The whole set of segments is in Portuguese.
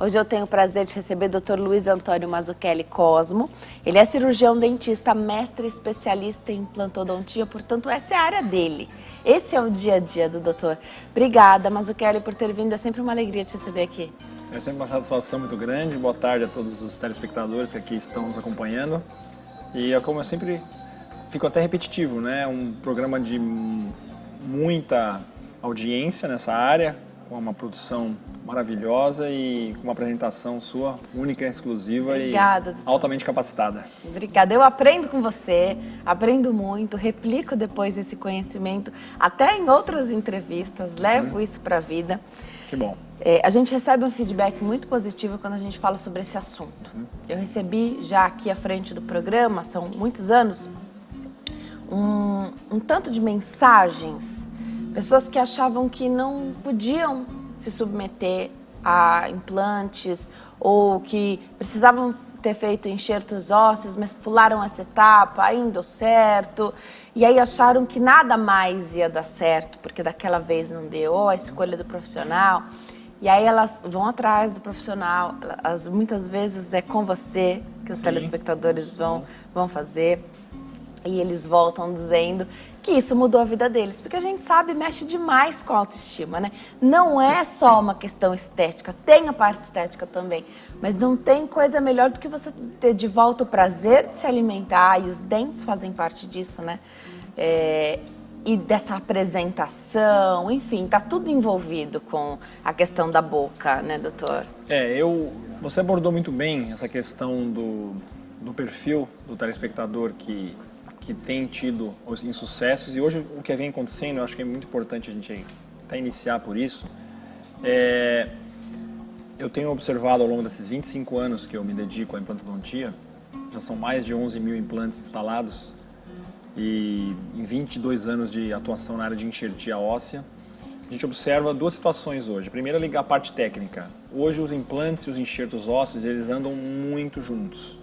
Hoje eu tenho o prazer de receber o Dr. Luiz Antônio Mazzucchelli Cosmo. Ele é cirurgião dentista, mestre especialista em implantodontia, portanto essa é a área dele. Esse é o dia a dia do doutor. Obrigada, Mazzucchelli, por ter vindo. É sempre uma alegria te receber aqui. É sempre uma satisfação muito grande. Boa tarde a todos os telespectadores que aqui estão nos acompanhando. E é como eu sempre fico até repetitivo, né? Um programa de muita audiência nessa área, com uma produção maravilhosa e com uma apresentação sua única, exclusiva. Obrigada, e altamente capacitada. Obrigada. Eu aprendo com você, aprendo muito, replico depois esse conhecimento, até em outras entrevistas, levo isso para a vida. Que bom. A gente recebe um feedback muito positivo quando a gente fala sobre esse assunto. Eu recebi já aqui à frente do programa, são muitos anos, um tanto de mensagens, pessoas que achavam que não podiam se submeter a implantes ou que precisavam ter feito enxertos ósseos, mas pularam essa etapa, aí não deu certo, e aí acharam que nada mais ia dar certo, porque daquela vez não deu, ou a escolha do profissional. E aí elas vão atrás do profissional, muitas vezes é com você que os telespectadores vão fazer. E eles voltam dizendo que isso mudou a vida deles, porque a gente sabe, mexe demais com a autoestima, né? Não é só uma questão estética, tem a parte estética também, mas não tem coisa melhor do que você ter de volta o prazer de se alimentar, e os dentes fazem parte disso, né? E dessa apresentação, enfim, tá tudo envolvido com a questão da boca, né, doutor? Você abordou muito bem essa questão do perfil do telespectador que tem tido os insucessos, e hoje o que vem acontecendo, eu acho que é muito importante a gente até iniciar por isso. Eu tenho observado ao longo desses 25 anos que eu me dedico à implantodontia, já são mais de 11 mil implantes instalados, e em 22 anos de atuação na área de enxertia óssea, a gente observa duas situações hoje. A primeira é ligar a parte técnica. Hoje os implantes e os enxertos ósseos, eles andam muito juntos.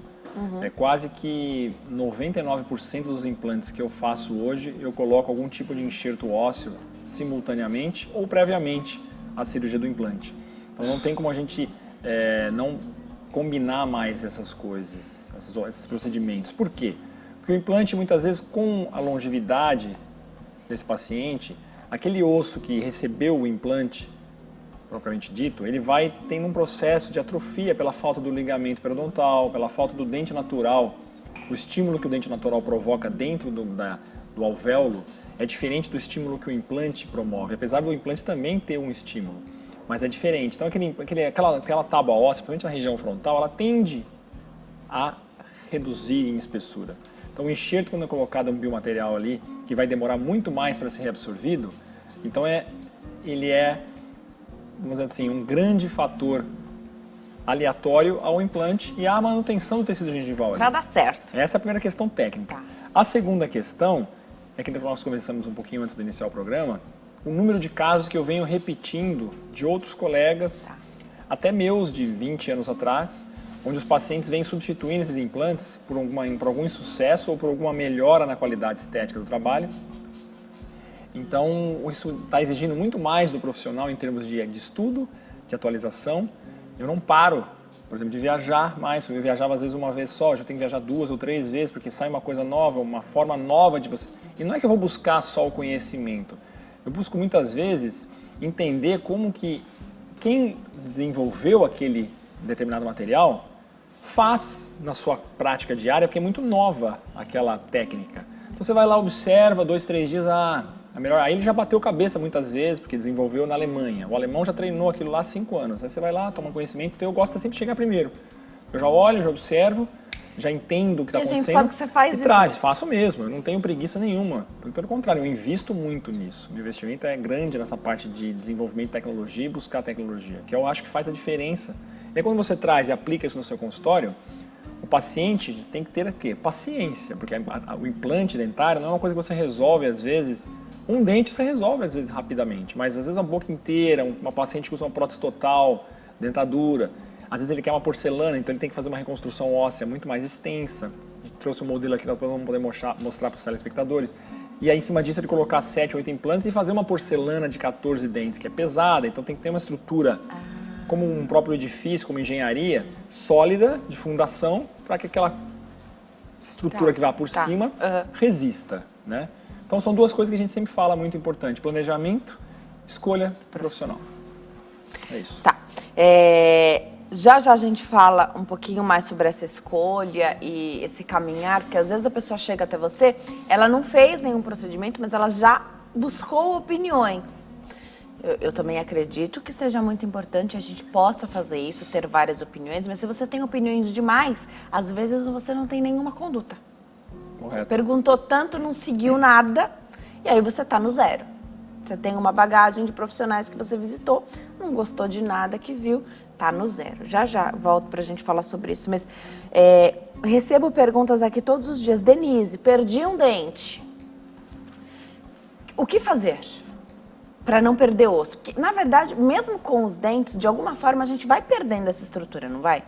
É quase que 99% dos implantes que eu faço hoje, eu coloco algum tipo de enxerto ósseo simultaneamente ou previamente à cirurgia do implante. Então não tem como a gente não combinar mais essas coisas, esses procedimentos. Por quê? Porque o implante, muitas vezes, com a longevidade desse paciente, aquele osso que recebeu o implante, propriamente dito, ele vai tendo um processo de atrofia pela falta do ligamento periodontal, pela falta do dente natural. O estímulo que o dente natural provoca dentro do alvéolo é diferente do estímulo que o implante promove, apesar do implante também ter um estímulo, mas é diferente. Então aquela tábua óssea, principalmente na região frontal, ela tende a reduzir em espessura. Então o enxerto, quando é colocado um biomaterial ali, que vai demorar muito mais para ser reabsorvido, então ele é, vamos dizer assim, um grande fator aleatório ao implante e à manutenção do tecido gengival. Para dar certo. Essa é a primeira questão técnica. Tá. A segunda questão é que nós conversamos um pouquinho antes de iniciar o programa, o número de casos que eu venho repetindo de outros colegas, até meus de 20 anos atrás, onde os pacientes vêm substituindo esses implantes por algum insucesso ou por alguma melhora na qualidade estética do trabalho. Então, isso está exigindo muito mais do profissional em termos de estudo, de atualização. Eu não paro, por exemplo, de viajar mais. Eu viajava às vezes uma vez só, hoje eu tenho que viajar 2 ou 3 vezes, porque sai uma coisa nova, uma forma nova de você... E não é que eu vou buscar só o conhecimento. Eu busco muitas vezes entender como que quem desenvolveu aquele determinado material faz na sua prática diária, porque é muito nova aquela técnica. Então você vai lá, observa, 2, 3 dias, é melhor. Aí ele já bateu cabeça muitas vezes, porque desenvolveu na Alemanha. O alemão já treinou aquilo lá há 5 anos. Aí você vai lá, toma conhecimento, então eu gosto de sempre chegar primeiro. Eu já olho, já observo, já entendo o que está acontecendo. A gente sabe que você faz isso. Faço mesmo, eu não tenho preguiça nenhuma. Pelo contrário, eu invisto muito nisso. Meu investimento é grande nessa parte de desenvolvimento de tecnologia e buscar tecnologia, que eu acho que faz a diferença. E aí, quando você traz e aplica isso no seu consultório, o paciente tem que ter o quê? Paciência, porque o implante dentário não é uma coisa que você resolve às vezes. Um dente você resolve às vezes rapidamente, mas às vezes a boca inteira, uma paciente que usa uma prótese total, dentadura, às vezes ele quer uma porcelana, então ele tem que fazer uma reconstrução óssea muito mais extensa. A gente trouxe um modelo aqui para poder mostrar para os telespectadores. E aí, em cima disso, ele colocar 7, 8 implantes e fazer uma porcelana de 14 dentes, que é pesada, então tem que ter uma estrutura como um próprio edifício, como engenharia, sólida, de fundação, para que aquela estrutura que vai por cima resista, né? Então são duas coisas que a gente sempre fala muito importante: planejamento, escolha profissional. É isso. Tá. Já a gente fala um pouquinho mais sobre essa escolha e esse caminhar, porque às vezes a pessoa chega até você, ela não fez nenhum procedimento, mas ela já buscou opiniões. Eu também acredito que seja muito importante a gente possa fazer isso, ter várias opiniões, mas se você tem opiniões demais, às vezes você não tem nenhuma conduta. Correto. Perguntou tanto, não seguiu nada, e aí você está no zero. Você tem uma bagagem de profissionais que você visitou, não gostou de nada que viu, está no zero. Já volto para a gente falar sobre isso, mas recebo perguntas aqui todos os dias. Denise, perdi um dente. O que fazer para não perder osso? Porque, na verdade, mesmo com os dentes, de alguma forma a gente vai perdendo essa estrutura, não vai?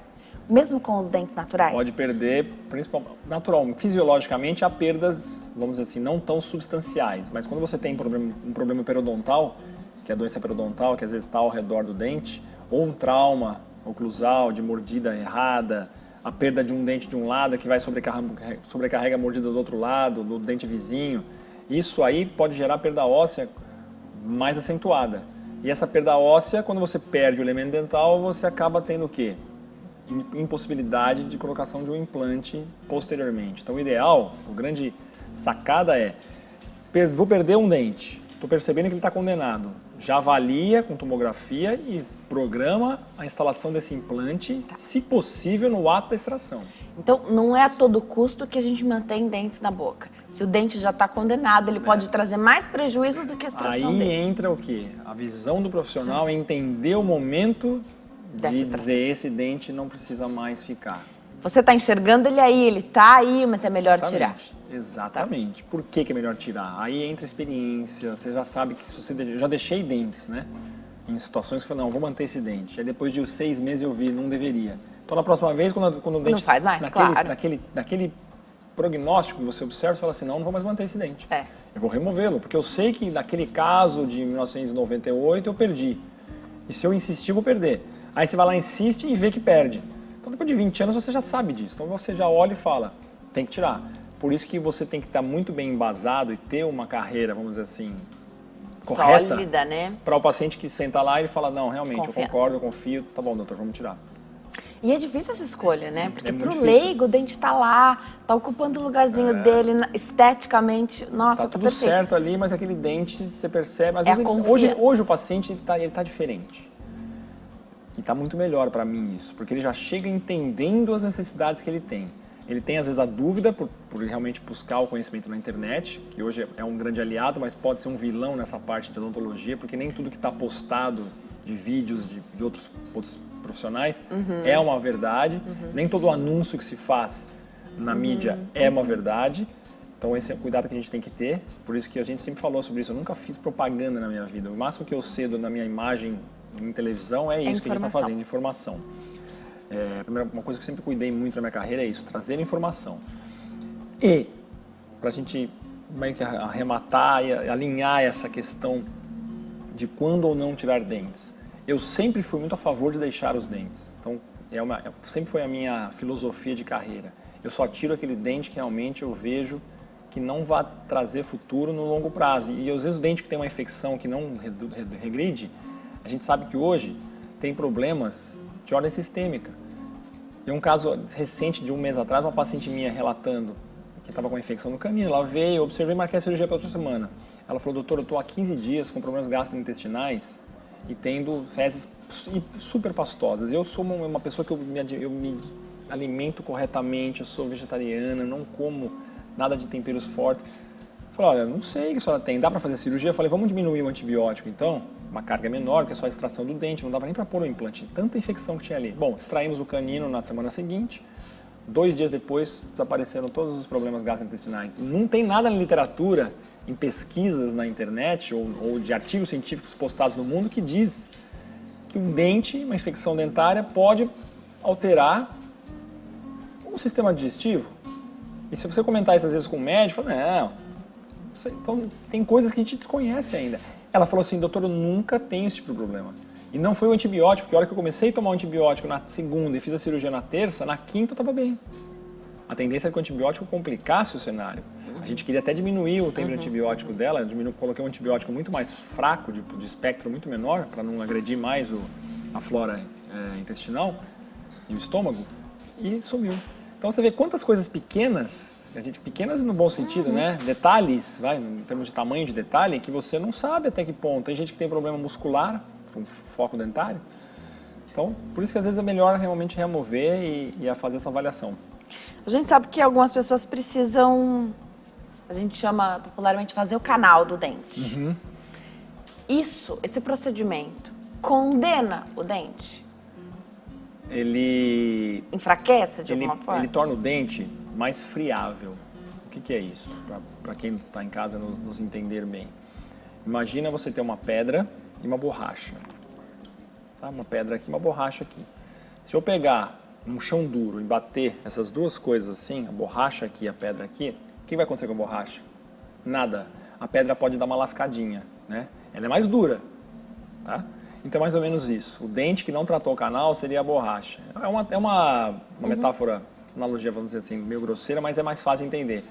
Mesmo com os dentes naturais? Pode perder, principalmente, naturalmente, fisiologicamente, há perdas, vamos dizer assim, não tão substanciais. Mas quando você tem um problema periodontal, que é a doença periodontal, que às vezes está ao redor do dente, ou um trauma oclusal de mordida errada, a perda de um dente de um lado que vai sobrecarrega a mordida do outro lado, do dente vizinho, isso aí pode gerar perda óssea mais acentuada. E essa perda óssea, quando você perde o elemento dental, você acaba tendo o quê? Impossibilidade de colocação de um implante posteriormente. Então o ideal, a grande sacada é, vou perder um dente, estou percebendo que ele está condenado, já avalia com tomografia e programa a instalação desse implante, se possível, no ato da extração. Então, não é a todo custo que a gente mantém dentes na boca. Se o dente já está condenado, ele pode trazer mais prejuízos do que a extração dele. Aí entra o quê? A visão do profissional é entender o momento de dizer esse dente não precisa mais ficar. Você está enxergando ele aí, ele está aí, mas é melhor tirar. Exatamente. Tá. Por que é melhor tirar? Aí entra a experiência, você já sabe que se você... Eu já deixei dentes, né? Em situações que eu falei, não, vou manter esse dente. Aí depois de 6 meses eu vi, não deveria. Então na próxima vez, quando o dente... Não faz mais, naquele prognóstico que você observa, você fala assim, não vou mais manter esse dente. Eu vou removê-lo, porque eu sei que naquele caso de 1998 eu perdi. E se eu insistir, eu vou perder. Aí você vai lá, insiste e vê que perde. Então depois de 20 anos você já sabe disso. Então você já olha e fala, tem que tirar. Por isso que você tem que estar muito bem embasado e ter uma carreira, vamos dizer assim, correta. Sólida, né? Para o paciente que senta lá e fala, não, realmente, Confiança. eu concordo, eu confio, tá bom, doutor, vamos tirar. E é difícil essa escolha, né? Porque pro difícil. leigo o dente tá lá, tá ocupando o lugarzinho dele, esteticamente, nossa, tá tudo perfeito. certo ali, mas aquele dente, você percebe, às É vezes hoje o paciente ele tá diferente. E está muito melhor para mim isso, porque ele já chega entendendo as necessidades que ele tem. Ele tem, às vezes, a dúvida por realmente buscar o conhecimento na internet, que hoje é um grande aliado, mas pode ser um vilão nessa parte de odontologia, porque nem tudo que está postado de vídeos de outros profissionais é uma verdade, nem todo anúncio que se faz na mídia é uma verdade. Então esse é o cuidado que a gente tem que ter, por isso que a gente sempre falou sobre isso. Eu nunca fiz propaganda na minha vida, o máximo que eu cedo na minha imagem em televisão é isso que a gente está fazendo, informação. Uma coisa que eu sempre cuidei muito na minha carreira é isso, trazer informação. E, para a gente meio que arrematar e alinhar essa questão de quando ou não tirar dentes, eu sempre fui muito a favor de deixar os dentes. Então, sempre foi a minha filosofia de carreira. Eu só tiro aquele dente que realmente eu vejo que não vai trazer futuro no longo prazo. E às vezes o dente que tem uma infecção que não regride, a gente sabe que hoje tem problemas de ordem sistêmica. E um caso recente de 1 mês atrás, uma paciente minha relatando que estava com infecção no canino, ela veio, eu observei e marquei a cirurgia para outra semana. Ela falou, doutor, eu estou há 15 dias com problemas gastrointestinais e tendo fezes super pastosas. Eu sou uma pessoa que eu me alimento corretamente, eu sou vegetariana, não como nada de temperos fortes. Eu falei, olha, não sei o que a senhora tem, dá para fazer a cirurgia? Eu falei, vamos diminuir o antibiótico então? Uma carga menor, que é só a extração do dente, não dava nem para pôr o implante, tanta infecção que tinha ali. Bom, extraímos o canino na semana seguinte, 2 dias depois desapareceram todos os problemas gastrointestinais. E não tem nada na literatura, em pesquisas na internet ou de artigos científicos postados no mundo que diz que um dente, uma infecção dentária, pode alterar o sistema digestivo. E se você comentar isso às vezes com o médico, fala, não, então tem coisas que a gente desconhece ainda. Ela falou assim, doutor, eu nunca tenho esse tipo de problema. E não foi o antibiótico, porque a hora que eu comecei a tomar o antibiótico na segunda e fiz a cirurgia na terça, na quinta eu estava bem. A tendência é que o antibiótico complicasse o cenário. A gente queria até diminuir o tempo de antibiótico dela, coloquei um antibiótico muito mais fraco, de espectro muito menor, para não agredir mais a flora intestinal e o estômago, e sumiu. Então você vê quantas coisas pequenas, pequenas no bom sentido, né? Detalhes, em termos de tamanho de detalhe, que você não sabe até que ponto. Tem gente que tem problema muscular, com foco dentário. Então, por isso que às vezes é melhor realmente remover e fazer essa avaliação. A gente sabe que algumas pessoas precisam, a gente chama popularmente, fazer o canal do dente. Esse procedimento, condena o dente? Ele enfraquece de alguma forma? Ele torna o dente mais friável. O que é isso? Para quem está em casa nos entender bem. Imagina você ter uma pedra e uma borracha. Tá? Uma pedra aqui, uma borracha aqui. Se eu pegar um chão duro e bater essas duas coisas assim, a borracha aqui e a pedra aqui, o que vai acontecer com a borracha? Nada. A pedra pode dar uma lascadinha, né? Ela é mais dura, tá? Então é mais ou menos isso. O dente que não tratou o canal seria a borracha. É uma metáfora, analogia, vamos dizer assim, meio grosseira, mas é mais fácil de entender.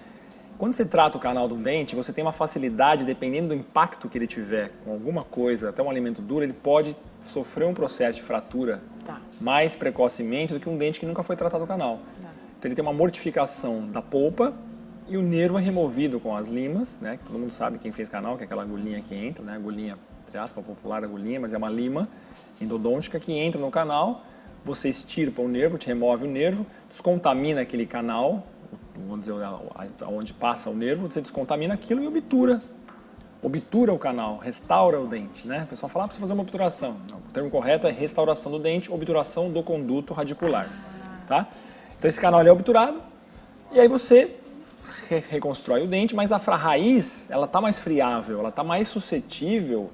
Quando você trata o canal do dente, você tem uma facilidade, dependendo do impacto que ele tiver com alguma coisa, até um alimento duro, ele pode sofrer um processo de fratura mais precocemente do que um dente que nunca foi tratado o canal. Então ele tem uma mortificação da polpa e o nervo é removido com as limas, né? Que todo mundo sabe, quem fez canal, que é aquela agulhinha que entra, né? Agulhinha, entre aspas, popular agulhinha, mas é uma lima endodôntica que entra no canal, você extirpa o nervo, te remove o nervo, descontamina aquele canal, vamos dizer, onde passa o nervo, você descontamina aquilo e obtura o canal, restaura o dente, né? O pessoal fala, precisa fazer uma obturação. Não, o termo correto é restauração do dente, obturação do conduto radicular, tá? Então esse canal ele é obturado e aí você reconstrói o dente, mas a raiz, ela está mais friável, ela está mais suscetível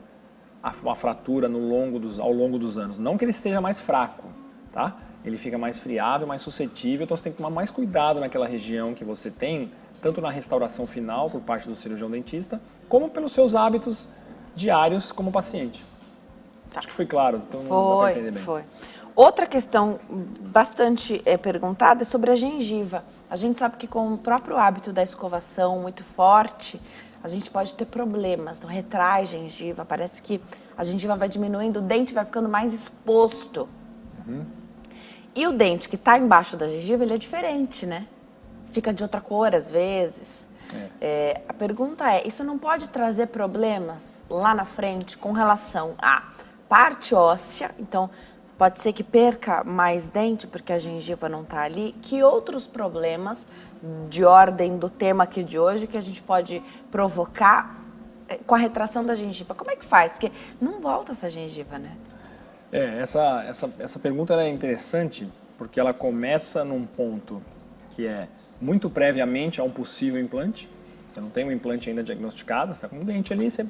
a uma fratura ao longo dos anos. Não que ele esteja mais fraco, tá? Ele fica mais friável, mais suscetível, então você tem que tomar mais cuidado naquela região que você tem, tanto na restauração final por parte do cirurgião dentista, como pelos seus hábitos diários como paciente. Acho que foi claro, então não dá para entender bem. Foi. Outra questão bastante perguntada é sobre a gengiva. A gente sabe que com o próprio hábito da escovação muito forte, a gente pode ter problemas. Então, retrai gengiva, parece que a gengiva vai diminuindo, o dente vai ficando mais exposto. E o dente que está embaixo da gengiva, ele é diferente, né? Fica de outra cor às vezes. A pergunta é, isso não pode trazer problemas lá na frente com relação à parte óssea? Então, pode ser que perca mais dente porque a gengiva não está ali. Que outros problemas de ordem do tema aqui de hoje que a gente pode provocar com a retração da gengiva? Como é que faz? Porque não volta essa gengiva, né? Essa pergunta é interessante porque ela começa num ponto que é muito previamente a um possível implante. Você não tem um implante ainda diagnosticado, você está com um dente ali, você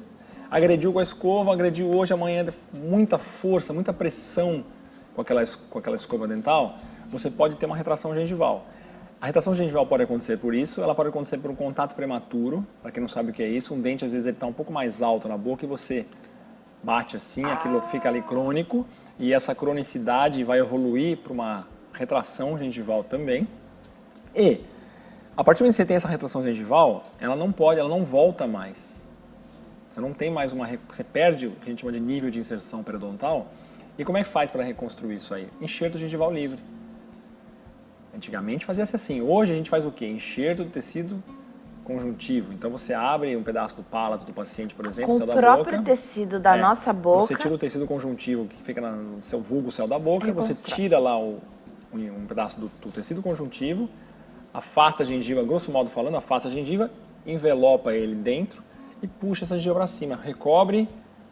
agrediu com a escova, agrediu hoje, amanhã, muita força, muita pressão com aquela escova dental, você pode ter uma retração gengival. A retração gengival pode acontecer por isso, ela pode acontecer por um contato prematuro. Para quem não sabe o que é isso, um dente às vezes ele está um pouco mais alto na boca e você bate assim, aquilo fica ali crônico e essa cronicidade vai evoluir para uma retração gengival também. E a partir do momento que você tem essa retração gengival, ela não volta mais. Você não tem mais você perde o que a gente chama de nível de inserção periodontal. E como é que faz para reconstruir isso aí? Enxerto gengival livre. Antigamente fazia-se assim. Hoje a gente faz o quê? Enxerto do tecido conjuntivo. Então você abre um pedaço do palato do paciente, por exemplo, com céu da boca. Com o próprio boca, tecido da nossa boca. Você tira o tecido conjuntivo que fica no seu vulgo céu da boca, você tira lá um pedaço do tecido conjuntivo, afasta a gengiva, grosso modo falando, afasta a gengiva, envelopa ele dentro e puxa essa gengiva para cima, recobre,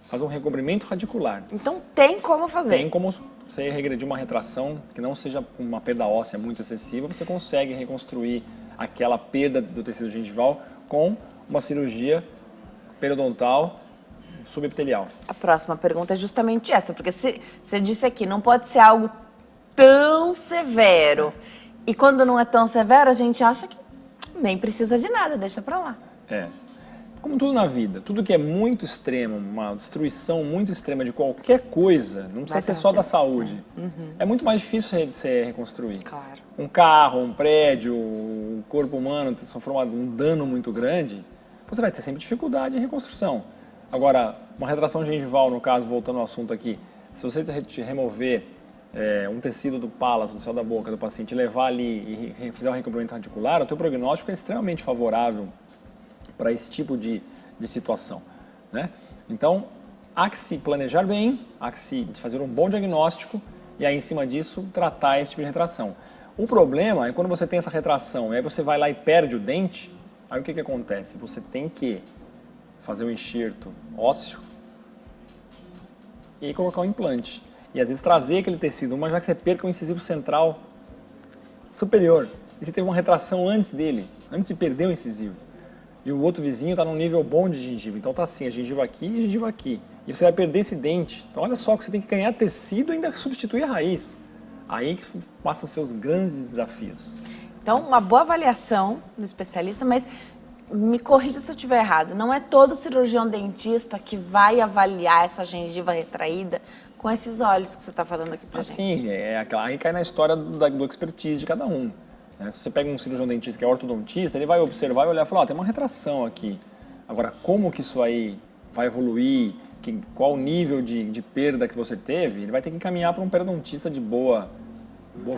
faz um recobrimento radicular. Então tem como fazer. Tem como você regredir uma retração que não seja uma perda óssea muito excessiva, você consegue reconstruir aquela perda do tecido gengival com uma cirurgia periodontal subepitelial. A próxima pergunta é justamente essa, porque você disse aqui, não pode ser algo tão severo. E quando não é tão severo, a gente acha que nem precisa de nada, deixa pra lá. como tudo na vida, tudo que é muito extremo, uma destruição muito extrema de qualquer coisa, não precisa ser só da saúde, é muito mais difícil de se reconstruir. Claro. Um carro, um prédio, um corpo humano sofreu um dano muito grande, você vai ter sempre dificuldade em reconstrução. Agora, uma retração gengival, no caso, voltando ao assunto aqui, se você remover um tecido do palato, do céu da boca do paciente, levar ali e fizer um recomprimento radicular, o teu prognóstico é extremamente favorável para esse tipo de situação, né? Então, há que se planejar bem, há que se fazer um bom diagnóstico e aí, em cima disso, tratar esse tipo de retração. O problema é quando você tem essa retração e aí você vai lá e perde o dente, aí o que acontece? Você tem que fazer um enxerto ósseo e colocar um implante. E às vezes trazer aquele tecido, mas já que você perca o incisivo central superior, e você teve uma retração antes dele, antes de perder o incisivo. E o outro vizinho está num nível bom de gengiva. Então está assim, a gengiva aqui e a gengiva aqui. E você vai perder esse dente. Então olha só que você tem que ganhar tecido e ainda substituir a raiz. Aí que passam os seus grandes desafios. Então, uma boa avaliação do especialista, mas me corrija se eu estiver errado. Não é todo cirurgião dentista que vai avaliar essa gengiva retraída com esses olhos que você está falando aqui pra gente. Sim, aí cai na história do expertise de cada um. Se você pega um cirurgião dentista que é ortodontista, ele vai observar e olhar e falar, tem uma retração aqui. Agora, como que isso aí vai evoluir, qual o nível de perda que você teve, ele vai ter que encaminhar para um periodontista de boa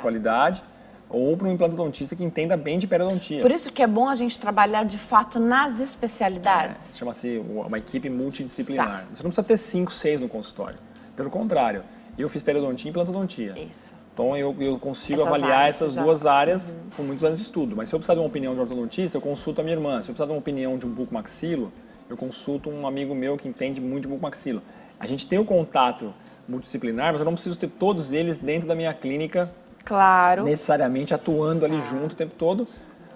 qualidade ou para um implantodontista que entenda bem de periodontia. Por isso que é bom a gente trabalhar de fato nas especialidades. Chama-se uma equipe multidisciplinar. Você não precisa ter 5, 6 no consultório. Pelo contrário, eu fiz periodontia e implantodontia. Isso. Então eu consigo avaliar essas duas áreas com muitos anos de estudo. Mas se eu precisar de uma opinião de ortodontista, eu consulto a minha irmã. Se eu precisar de uma opinião de um bucomaxilo, eu consulto um amigo meu que entende muito de bucomaxilo. A gente tem o contato multidisciplinar, mas eu não preciso ter todos eles dentro da minha clínica, claro, necessariamente atuando ali junto o tempo todo.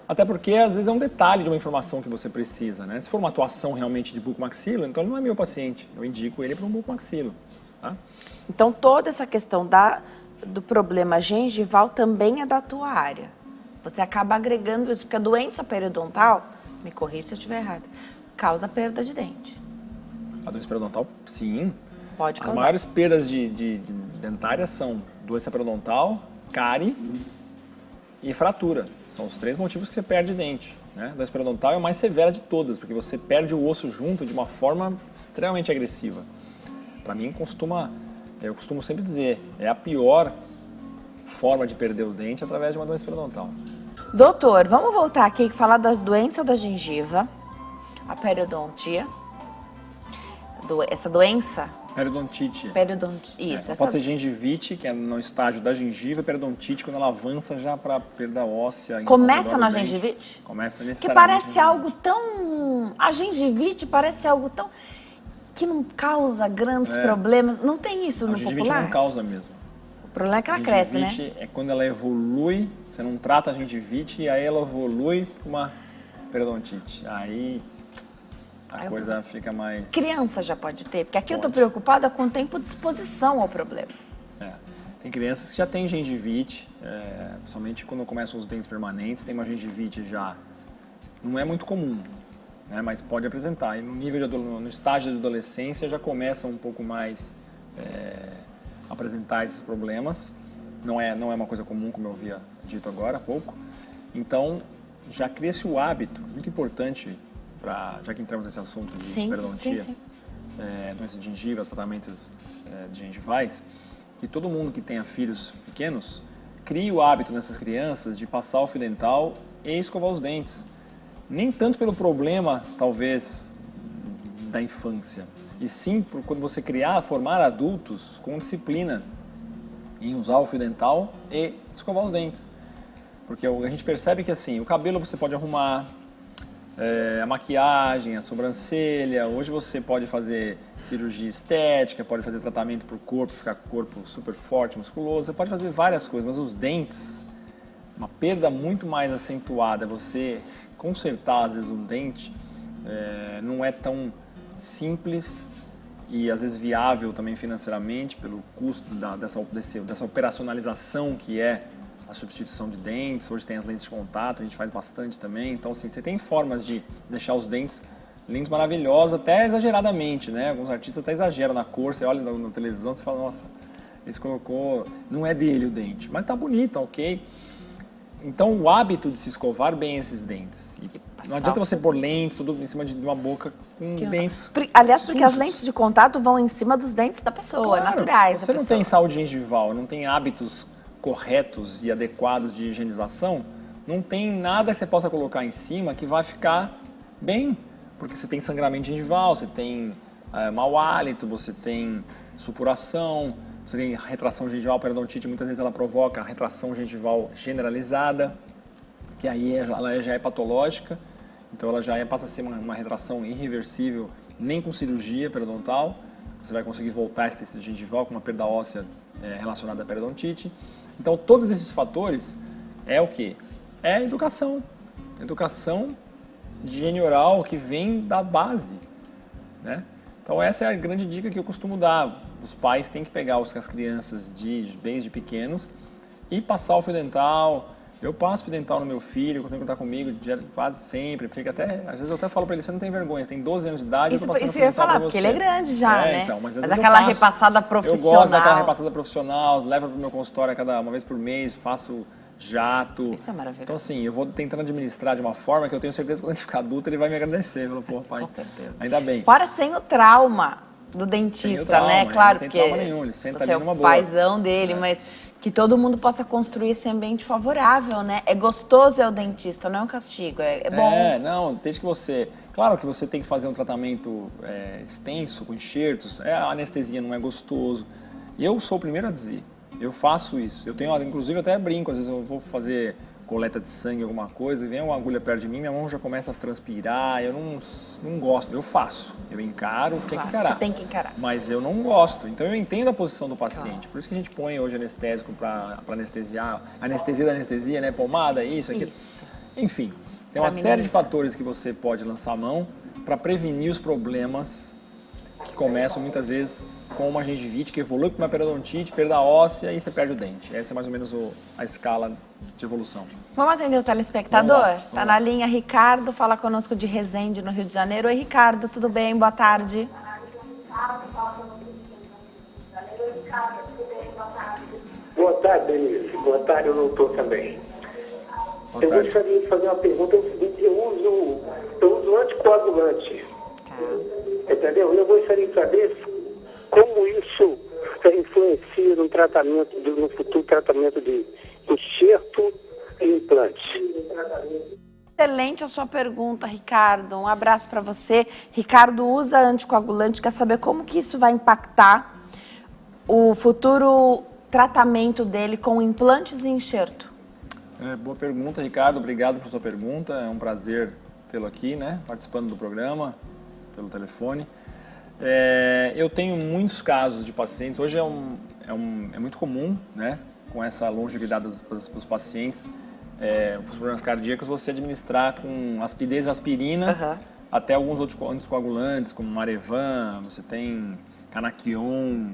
Até porque às vezes é um detalhe de uma informação que você precisa, né? Se for uma atuação realmente de bucomaxilo, então ele não é meu paciente. Eu indico ele para um bucomaxilo. Tá? Então toda essa questão do problema gengival também é da tua área. Você acaba agregando isso, porque a doença periodontal, me corrija se eu estiver errada, causa perda de dente. A doença periodontal, sim. Pode causar. As maiores perdas de dentárias são doença periodontal, cárie e fratura. São os 3 motivos que você perde dente. Né? A doença periodontal é a mais severa de todas, porque você perde o osso junto de uma forma extremamente agressiva. Para mim, eu costumo sempre dizer, é a pior forma de perder o dente através de uma doença periodontal. Doutor, vamos voltar aqui e falar da doença da gengiva, a periodontia. Essa doença... Periodontite. Isso. Pode ser gengivite, que é no estágio da gengiva, e periodontite, quando ela avança já para perda óssea. Começa na gengivite? Começa necessariamente. Que parece algo tão... A gengivite parece algo tão... que não causa grandes problemas. Não tem isso no popular? A gengivite não causa mesmo. O problema é que ela cresce, né? A gengivite é quando ela evolui, você não trata a gengivite e aí ela evolui para uma periodontite. Aí a coisa fica mais... Criança já pode ter? Porque aqui eu estou preocupada com o tempo de exposição ao problema. Tem crianças que já têm gengivite, principalmente quando começam os dentes permanentes, tem uma gengivite já... Não é muito comum, né, mas pode apresentar. E no estágio de adolescência já começa um pouco mais a apresentar esses problemas. Não é uma coisa comum, como eu havia dito agora há pouco. Então, já cria-se o hábito, muito importante, já que entramos nesse assunto de periodontia, doença de gengiva, tratamentos de gengivais, que todo mundo que tenha filhos pequenos crie o hábito nessas crianças de passar o fio dental e escovar os dentes. Nem tanto pelo problema, talvez, da infância, e sim por quando você formar adultos com disciplina em usar o fio dental e escovar os dentes. Porque a gente percebe que assim, o cabelo você pode arrumar, a maquiagem, a sobrancelha, hoje você pode fazer cirurgia estética, pode fazer tratamento para o corpo, ficar com o corpo super forte, musculoso, você pode fazer várias coisas, mas os dentes, uma perda muito mais acentuada, você consertar às vezes um dente, não é tão simples e às vezes viável também financeiramente pelo custo dessa operacionalização que é a substituição de dentes. Hoje tem as lentes de contato, a gente faz bastante também. Então, assim, você tem formas de deixar os dentes lindos, maravilhosos, até exageradamente, né? Alguns artistas até exageram na cor, você olha na televisão, você fala, nossa, esse colocou, não é dele o dente, mas tá bonito, ok. Então, o hábito de se escovar bem esses dentes. Não adianta você pôr lentes tudo em cima de uma boca com dentes aliás, sujos. porque as lentes de contato vão em cima dos dentes da pessoa, Claro, naturais. você não tem saúde gengival, não tem hábitos corretos e adequados de higienização, não tem nada que você possa colocar em cima que vai ficar bem. Porque você tem sangramento gengival, você tem mau hálito, você tem supuração, você tem retração gengival, periodontite, muitas vezes ela provoca retração gengival generalizada, que aí ela já é patológica, então ela já passa a ser uma retração irreversível, nem com cirurgia periodontal, você vai conseguir voltar esse tecido gengival com uma perda óssea relacionada à periodontite. Então todos esses fatores é o quê? É educação. Educação de higiene oral que vem da base, né? Então essa é a grande dica que eu costumo dar. Os pais têm que pegar as crianças desde pequenos e passar o fio dental. Eu passo fio dental no meu filho, quando ele está comigo, quase sempre. Fica às vezes eu até falo para ele, você não tem vergonha, você tem 12 anos de idade, Isso, eu tô passando isso fio eu ia dental falar, pra porque você. ele é grande já, né? Então, mas às mas vezes aquela eu passo, repassada profissional. Eu gosto daquela repassada profissional, levo para o meu consultório uma vez por mês, faço jato. Isso é maravilhoso. Então assim, eu vou tentando administrar de uma forma que eu tenho certeza que quando ele ficar adulto ele vai me agradecer. Falou, pô, pai, com certeza. Ainda bem. Fora sem o trauma do dentista, trauma, né? ele Claro, não tem porque trauma nenhum, ele senta você ali numa é o boa. paizão dele, mas que todo mundo possa construir esse ambiente favorável, né? É gostoso o dentista, não é um castigo, é bom. Não, desde que você... Claro que você tem que fazer um tratamento extenso, com enxertos, a anestesia não é gostoso. E eu sou o primeiro a dizer, eu faço isso. Eu tenho, inclusive, até brinco, às vezes eu vou fazer coleta de sangue, alguma coisa, e vem uma agulha perto de mim, minha mão já começa a transpirar, eu não gosto, eu faço, eu encaro, tem que encarar. Você tem que encarar. Mas eu não gosto, então eu entendo a posição do paciente, por isso que a gente põe hoje anestésico para anestesiar, anestesia da anestesia, né, pomada, isso, aquilo. Enfim, tem uma série de fatores que você pode lançar a mão para prevenir os problemas que começam muitas vezes com uma gengivite que evolui para uma periodontite, perda óssea e você perde o dente. Essa é mais ou menos a escala de evolução. Vamos atender o telespectador? Tá na linha Ricardo, fala conosco de Resende, no Rio de Janeiro. Oi, Ricardo, tudo bem? Boa tarde. Boa tarde, Denise. Boa tarde, eu doutor também. Eu gostaria de fazer uma pergunta, é o seguinte, eu uso anticoagulante. Entendeu? Eu gostaria de saber como isso influencia no tratamento, no futuro tratamento de enxerto e implante. Excelente a sua pergunta, Ricardo. Um abraço para você. Ricardo usa anticoagulante, quer saber como que isso vai impactar o futuro tratamento dele com implantes e enxerto? Boa pergunta, Ricardo. Obrigado por sua pergunta. É um prazer tê-lo aqui, né, participando do programa, pelo telefone. Eu tenho muitos casos de pacientes, hoje é muito comum, né, com essa longevidade dos pacientes, os problemas cardíacos, você administrar com aspidez e aspirina, até alguns outros anticoagulantes, como Marevan, você tem Canaquion,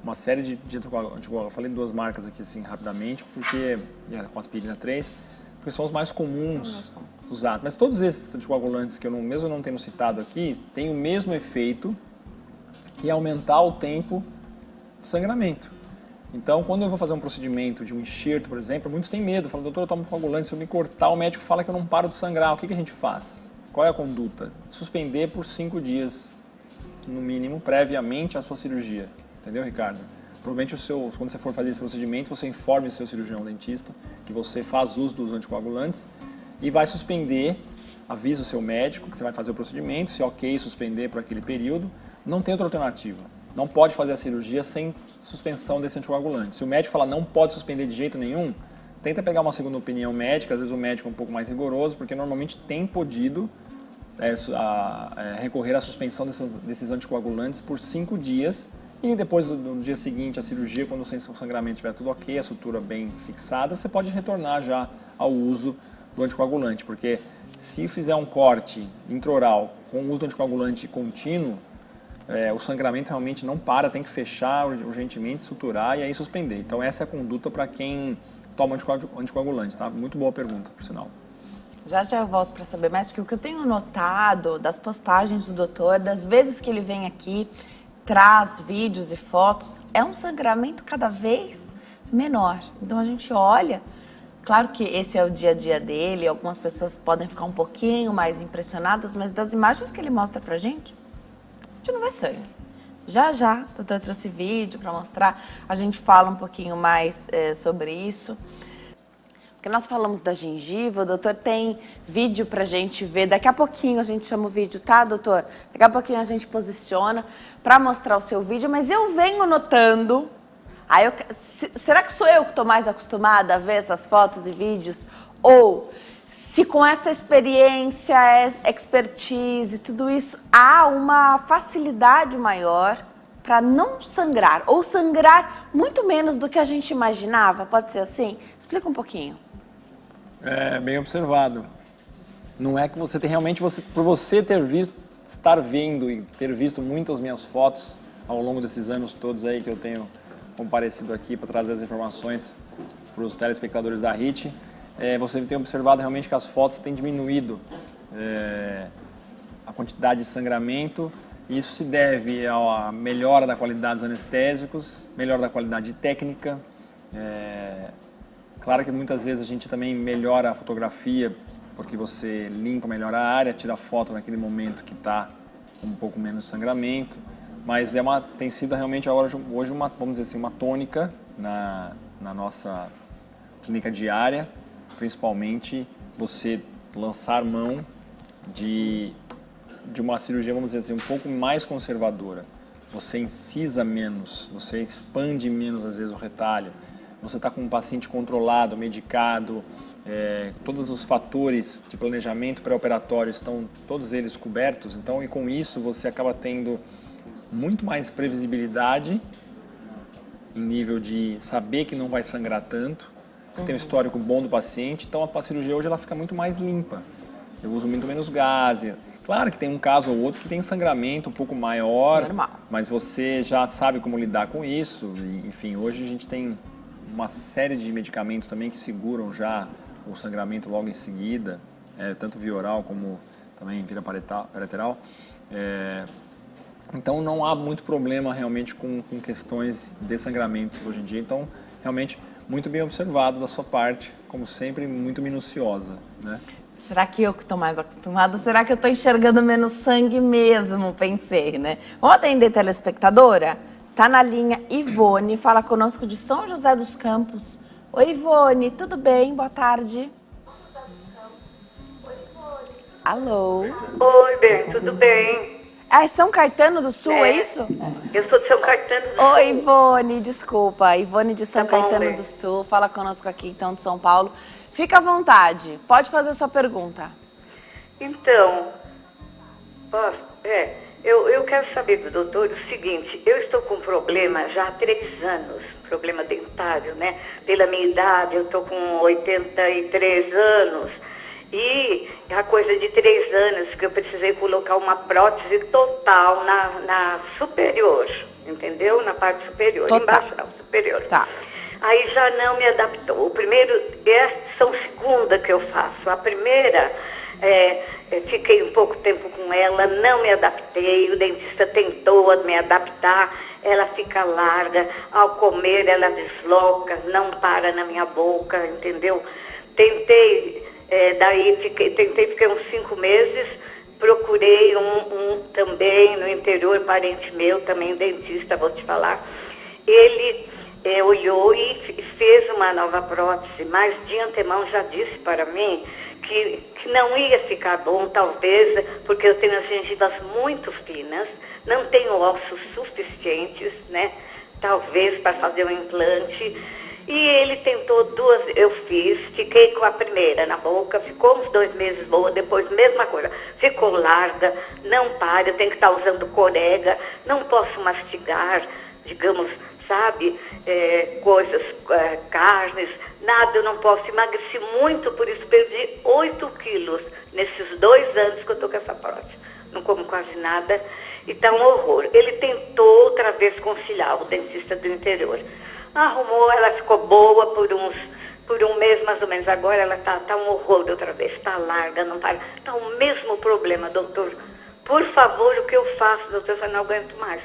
uma série de anticoagulantes. Eu falei duas marcas aqui assim rapidamente, porque com aspirina 3, porque são os mais comuns usados. Mas todos esses anticoagulantes que mesmo não tendo citado aqui, têm o mesmo efeito, que é aumentar o tempo de sangramento. Então, quando eu vou fazer um procedimento de um enxerto, por exemplo, muitos têm medo, falam, doutor, eu tomo coagulante, se eu me cortar, o médico fala que eu não paro de sangrar. O que a gente faz? Qual é a conduta? Suspender por 5 dias, no mínimo, previamente à sua cirurgia. Entendeu, Ricardo? Provavelmente, quando você for fazer esse procedimento, você informe o seu cirurgião dentista que você faz uso dos anticoagulantes e vai suspender, avisa o seu médico que você vai fazer o procedimento, se é ok suspender por aquele período, não tem outra alternativa. Não pode fazer a cirurgia sem suspensão desse anticoagulante. Se o médico falar não pode suspender de jeito nenhum, tenta pegar uma segunda opinião médica, às vezes o médico é um pouco mais rigoroso, porque normalmente tem podido recorrer à suspensão desses anticoagulantes por 5 dias e depois no dia seguinte, a cirurgia, quando o sangramento estiver tudo ok, a sutura bem fixada, você pode retornar já ao uso do anticoagulante, porque se fizer um corte intraoral com o uso do anticoagulante contínuo, o sangramento realmente não para, tem que fechar urgentemente, suturar e aí suspender. Então essa é a conduta para quem toma anticoagulante, tá? Muito boa pergunta, por sinal. Já eu volto para saber mais, porque o que eu tenho notado das postagens do doutor, das vezes que ele vem aqui, traz vídeos e fotos, é um sangramento cada vez menor. Então a gente olha, claro que esse é o dia a dia dele, algumas pessoas podem ficar um pouquinho mais impressionadas, mas das imagens que ele mostra pra gente, a gente não vê sangue. Já, o doutor trouxe vídeo para mostrar, a gente fala um pouquinho mais sobre isso. Porque nós falamos da gengiva, o doutor tem vídeo pra gente ver. Daqui a pouquinho a gente chama o vídeo, tá, doutor? Daqui a pouquinho a gente posiciona para mostrar o seu vídeo, mas eu venho notando. Será que sou eu que estou mais acostumada a ver essas fotos e vídeos? Ou se com essa experiência, expertise, tudo isso, há uma facilidade maior para não sangrar, ou sangrar muito menos do que a gente imaginava? Pode ser assim? Explica um pouquinho. É bem observado. Não é que você tem realmente, por você ter visto, estar vendo e ter visto muitas minhas fotos ao longo desses anos todos aí que eu tenho comparecido aqui para trazer as informações para os telespectadores da HIT, você tem observado realmente que as fotos têm diminuído a quantidade de sangramento. Isso se deve à melhora da qualidade dos anestésicos, melhora da qualidade técnica. Claro que muitas vezes a gente também melhora a fotografia, porque você limpa melhor a área, tira a foto naquele momento que está com um pouco menos de sangramento. Mas tem sido realmente hoje vamos dizer assim, uma tônica na nossa clínica diária, principalmente você lançar mão de uma cirurgia, vamos dizer assim, um pouco mais conservadora. Você incisa menos, você expande menos às vezes o retalho. Você está com um paciente controlado, medicado, todos os fatores de planejamento pré-operatório estão todos eles cobertos. Então, e com isso você acaba tendo muito mais previsibilidade em nível de saber que não vai sangrar tanto. Você tem um histórico bom do paciente, então a cirurgia hoje ela fica muito mais limpa. Eu uso muito menos gás. Claro que tem um caso ou outro que tem sangramento um pouco maior, normal, mas você já sabe como lidar com isso. Enfim, hoje a gente tem uma série de medicamentos também que seguram já o sangramento logo em seguida, tanto via oral como também via parenteral. Então não há muito problema realmente com questões de sangramento hoje em dia. Então, realmente, muito bem observado da sua parte, como sempre, muito minuciosa, né? Será que eu que estou mais acostumada? Será que eu estou enxergando menos sangue mesmo? Pensei, né? Vamos atender telespectadora? Tá na linha Ivone, fala conosco de São José dos Campos. Oi, Ivone, tudo bem? Boa tarde. Alô? Oi, bem, tudo bem? É São Caetano do Sul, é isso? Eu sou de São Caetano do Sul. Oi, Ivone, desculpa. Ivone de São Caetano bem. do Sul, fala conosco aqui então de São Paulo. Fica à vontade, pode fazer sua pergunta. Então, eu quero saber do doutor o seguinte, eu estou com um problema já há 3 anos, problema dentário, né? Pela minha idade, eu estou com 83 anos e a coisa de 3 anos que eu precisei colocar uma prótese total na superior, entendeu? Na parte superior, total. Embaixo não, superior. Tá. Aí já não me adaptou. O primeiro, são segunda que eu faço. A primeira, fiquei um pouco tempo com ela, não me adaptei. O dentista tentou me adaptar, ela fica larga. Ao comer, ela desloca, não para na minha boca, entendeu? Tentei, fiquei uns 5 meses. Procurei um também no interior, parente meu, também dentista, vou te falar. Ele olhou e fez uma nova prótese, mas de antemão já disse para mim que não ia ficar bom, talvez, porque eu tenho as gengivas muito finas, não tenho ossos suficientes, né? Talvez para fazer um implante. E ele tentou 2, eu fiz, fiquei com a primeira na boca, ficou uns 2 meses boa, depois mesma coisa, ficou larga, não para, eu tenho que estar usando corega, não posso mastigar, digamos, sabe, coisas, carnes, nada, eu não posso, emagreci muito, por isso perdi 8 quilos nesses 2 anos que eu estou com essa prótese, não como quase nada, e tá um horror. Ele tentou outra vez conciliar, o dentista do interior, arrumou, ela ficou boa por uns por um mês mais ou menos. Agora ela tá um horror outra vez, tá larga, não para. Tá o mesmo problema, doutor. Por favor, o que eu faço, doutor? Eu não aguento mais.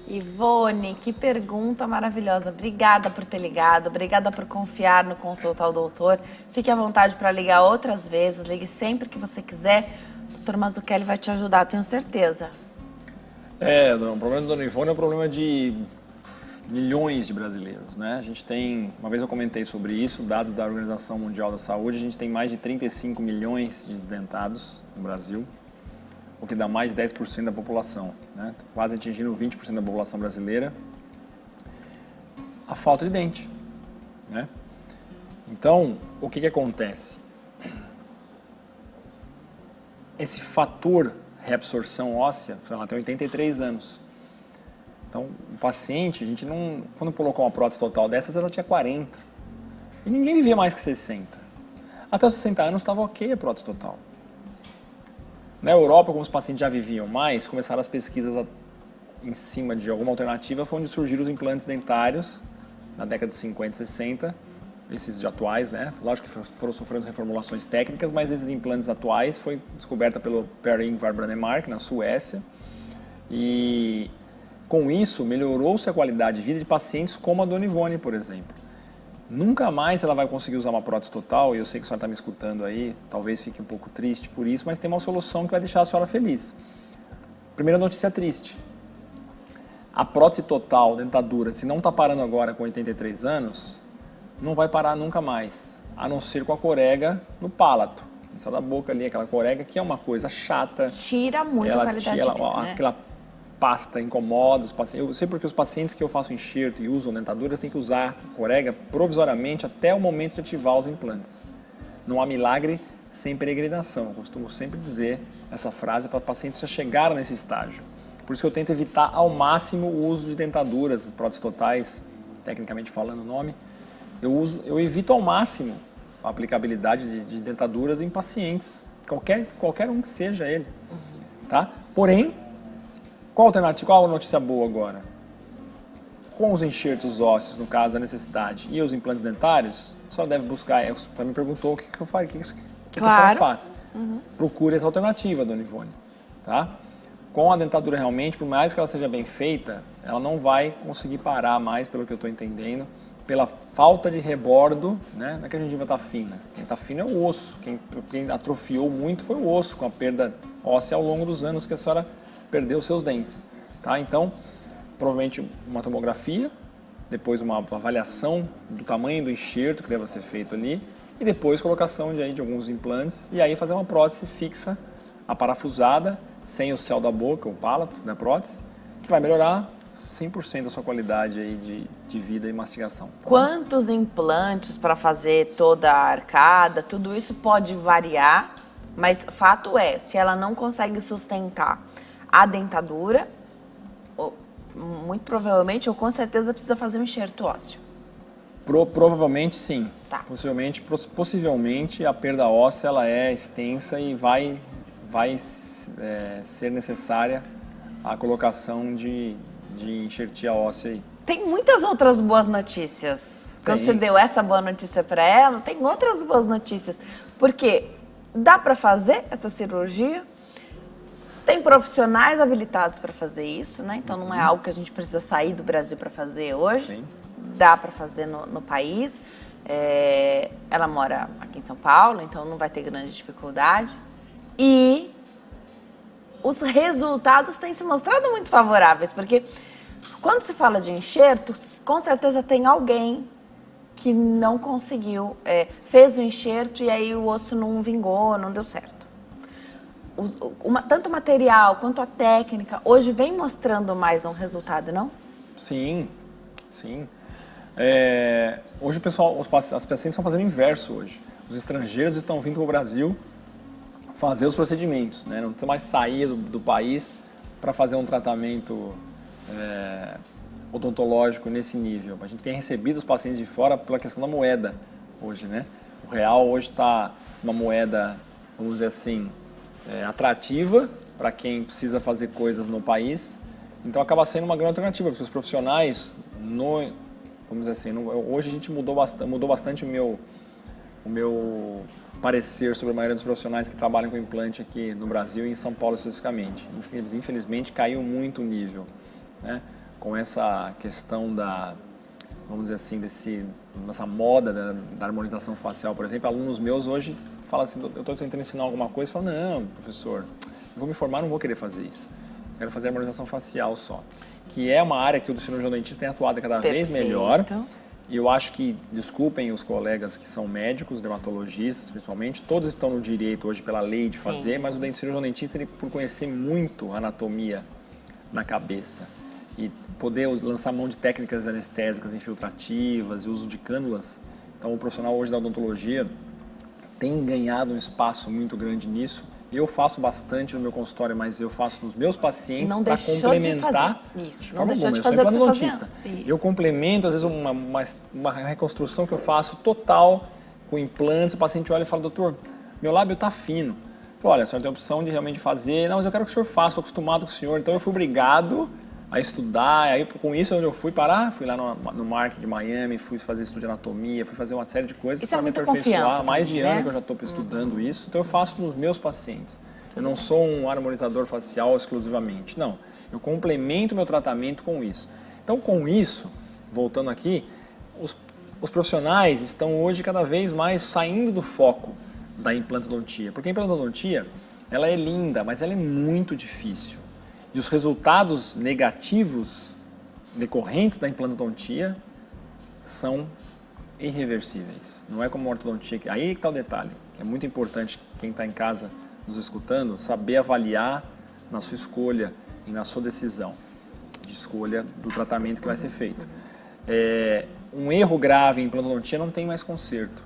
Ivone, que pergunta maravilhosa. Obrigada por ter ligado, obrigada por confiar no Consultar o Doutor. Fique à vontade para ligar outras vezes, ligue sempre que você quiser. O Dr. Mazzucchelli vai te ajudar, tenho certeza. O problema da Dona Ivone é um problema de milhões de brasileiros, né? A gente tem, uma vez eu comentei sobre isso, dados da Organização Mundial da Saúde, a gente tem mais de 35 milhões de desdentados no Brasil, o que dá mais de 10% da população, né? Quase atingindo 20% da população brasileira. A falta de dente, né? Então, o que acontece? Esse fator reabsorção óssea, ela tem 83 anos. Então, o paciente, a gente não, quando colocou uma prótese total dessas, ela tinha 40. E ninguém vivia mais que 60. Até os 60 anos estava ok a prótese total. Na Europa, como os pacientes já viviam mais, começaram as pesquisas em cima de alguma alternativa, foi onde surgiram os implantes dentários, na década de 50 e 60, esses de atuais, né? Lógico que foram sofrendo reformulações técnicas, mas esses implantes atuais foi descoberta pelo Per Ingvar Brånemark, na Suécia, e com isso melhorou-se a qualidade de vida de pacientes como a Dona Ivone, por exemplo. Nunca mais ela vai conseguir usar uma prótese total, e eu sei que a senhora está me escutando aí, talvez fique um pouco triste por isso, mas tem uma solução que vai deixar a senhora feliz. Primeira notícia triste. A prótese total, dentadura, se não está parando agora com 83 anos, não vai parar nunca mais, a não ser com a corega no palato. Só da boca ali, aquela corega que é uma coisa chata. Tira muito a qualidade de vida, né? Aquela pasta incomoda os pacientes. Eu sei porque os pacientes que eu faço enxerto e usam dentaduras têm que usar a corega provisoriamente até o momento de ativar os implantes. Não há milagre sem peregrinação. Eu costumo sempre dizer essa frase para pacientes que já chegaram nesse estágio. Por isso que eu tento evitar ao máximo o uso de dentaduras, próteses totais, tecnicamente falando o nome. Eu evito ao máximo a aplicabilidade de dentaduras em pacientes, qualquer um que seja ele, tá? Porém, qual a notícia boa agora? Com os enxertos ósseos, no caso da necessidade, e os implantes dentários, a senhora deve buscar, para me perguntou o que eu faço, o que a senhora faz. Procure essa alternativa, Dona Ivone, tá? Com a dentadura realmente, por mais que ela seja bem feita, ela não vai conseguir parar mais, pelo que eu estou entendendo, pela falta de rebordo, né? Não é que a gengiva está fina. Quem está fino é o osso. Quem atrofiou muito foi o osso, com a perda óssea ao longo dos anos que a senhora perdeu seus dentes. Tá? Então, provavelmente uma tomografia, depois uma avaliação do tamanho do enxerto que deve ser feito ali, e depois colocação de alguns implantes, e aí fazer uma prótese fixa, aparafusada, sem o céu da boca, o palato da prótese, que vai melhorar 100% da sua qualidade aí de vida e mastigação. Tá? Quantos implantes para fazer toda a arcada, tudo isso pode variar, mas fato é, se ela não consegue sustentar a dentadura, muito provavelmente ou com certeza precisa fazer um enxerto ósseo. Provavelmente sim. Tá. Possivelmente a perda óssea ela é extensa e vai ser necessária a colocação de enxertia óssea aí. Tem muitas outras boas notícias. Quando você deu essa boa notícia para ela, tem outras boas notícias. Porque dá para fazer essa cirurgia, tem profissionais habilitados para fazer isso, né? Então não é algo que a gente precisa sair do Brasil para fazer hoje. Sim. Dá para fazer no país. Ela mora aqui em São Paulo, então não vai ter grande dificuldade. E os resultados têm se mostrado muito favoráveis, porque quando se fala de enxerto, com certeza tem alguém que não conseguiu, fez o enxerto e aí o osso não vingou, não deu certo. Tanto o material quanto a técnica hoje vem mostrando mais um resultado, não? Sim, sim. Hoje as pacientes estão fazendo o inverso hoje. Os estrangeiros estão vindo para o Brasil fazer os procedimentos, né? Não precisa mais sair do país para fazer um tratamento odontológico nesse nível. A gente tem recebido os pacientes de fora pela questão da moeda hoje, né? O real hoje está uma moeda, vamos dizer assim, atrativa para quem precisa fazer coisas no país. Então acaba sendo uma grande alternativa, porque os profissionais vamos dizer assim, hoje a gente mudou bastante o meu parecer sobre a maioria dos profissionais que trabalham com implante aqui no Brasil e em São Paulo especificamente. Infelizmente caiu muito o nível, né? Com essa questão vamos dizer assim, dessa moda da harmonização facial, por exemplo. Alunos meus hoje falam assim, eu estou tentando ensinar alguma coisa, falam, não, professor, eu vou me formar, não vou querer fazer isso. Eu quero fazer harmonização facial só. Que é uma área que o cirurgião dentista tem atuado cada vez melhor. E eu acho que, desculpem os colegas que são médicos, dermatologistas principalmente, todos estão no direito hoje pela lei de fazer, mas o cirurgião dentista, ele, por conhecer muito a anatomia na cabeça e poder lançar mão de técnicas anestésicas infiltrativas e uso de cânulas, então o profissional hoje da odontologia tem ganhado um espaço muito grande nisso. Eu faço bastante no meu consultório, mas eu faço nos meus pacientes para complementar. Isso, não deixou de fazer. Eu sou endodontista. Eu complemento, às vezes, uma reconstrução que eu faço total com implantes. O paciente olha e fala, doutor, meu lábio está fino. Eu falo, olha, a senhora tem a opção de realmente fazer. Não, mas eu quero que o senhor faça, estou acostumado com o senhor. Então eu fui obrigado a estudar. Aí com isso eu fui parar, fui lá no Mark de Miami, fui fazer estudo de anatomia, fui fazer uma série de coisas para me aperfeiçoar. Há mais de ano que eu já estou estudando isso, então eu faço nos meus pacientes. Eu não sou um harmonizador facial exclusivamente, não. Eu complemento meu tratamento com isso. Então com isso, voltando aqui, os profissionais estão hoje cada vez mais saindo do foco da implantodontia, porque a implantodontia, ela é linda, mas ela é muito difícil. E os resultados negativos decorrentes da implantodontia são irreversíveis. Não é como a ortodontia. Aí que está o detalhe, que é muito importante quem está em casa nos escutando, saber avaliar na sua escolha e na sua decisão de escolha do tratamento que vai ser feito. Um erro grave em implantodontia não tem mais conserto.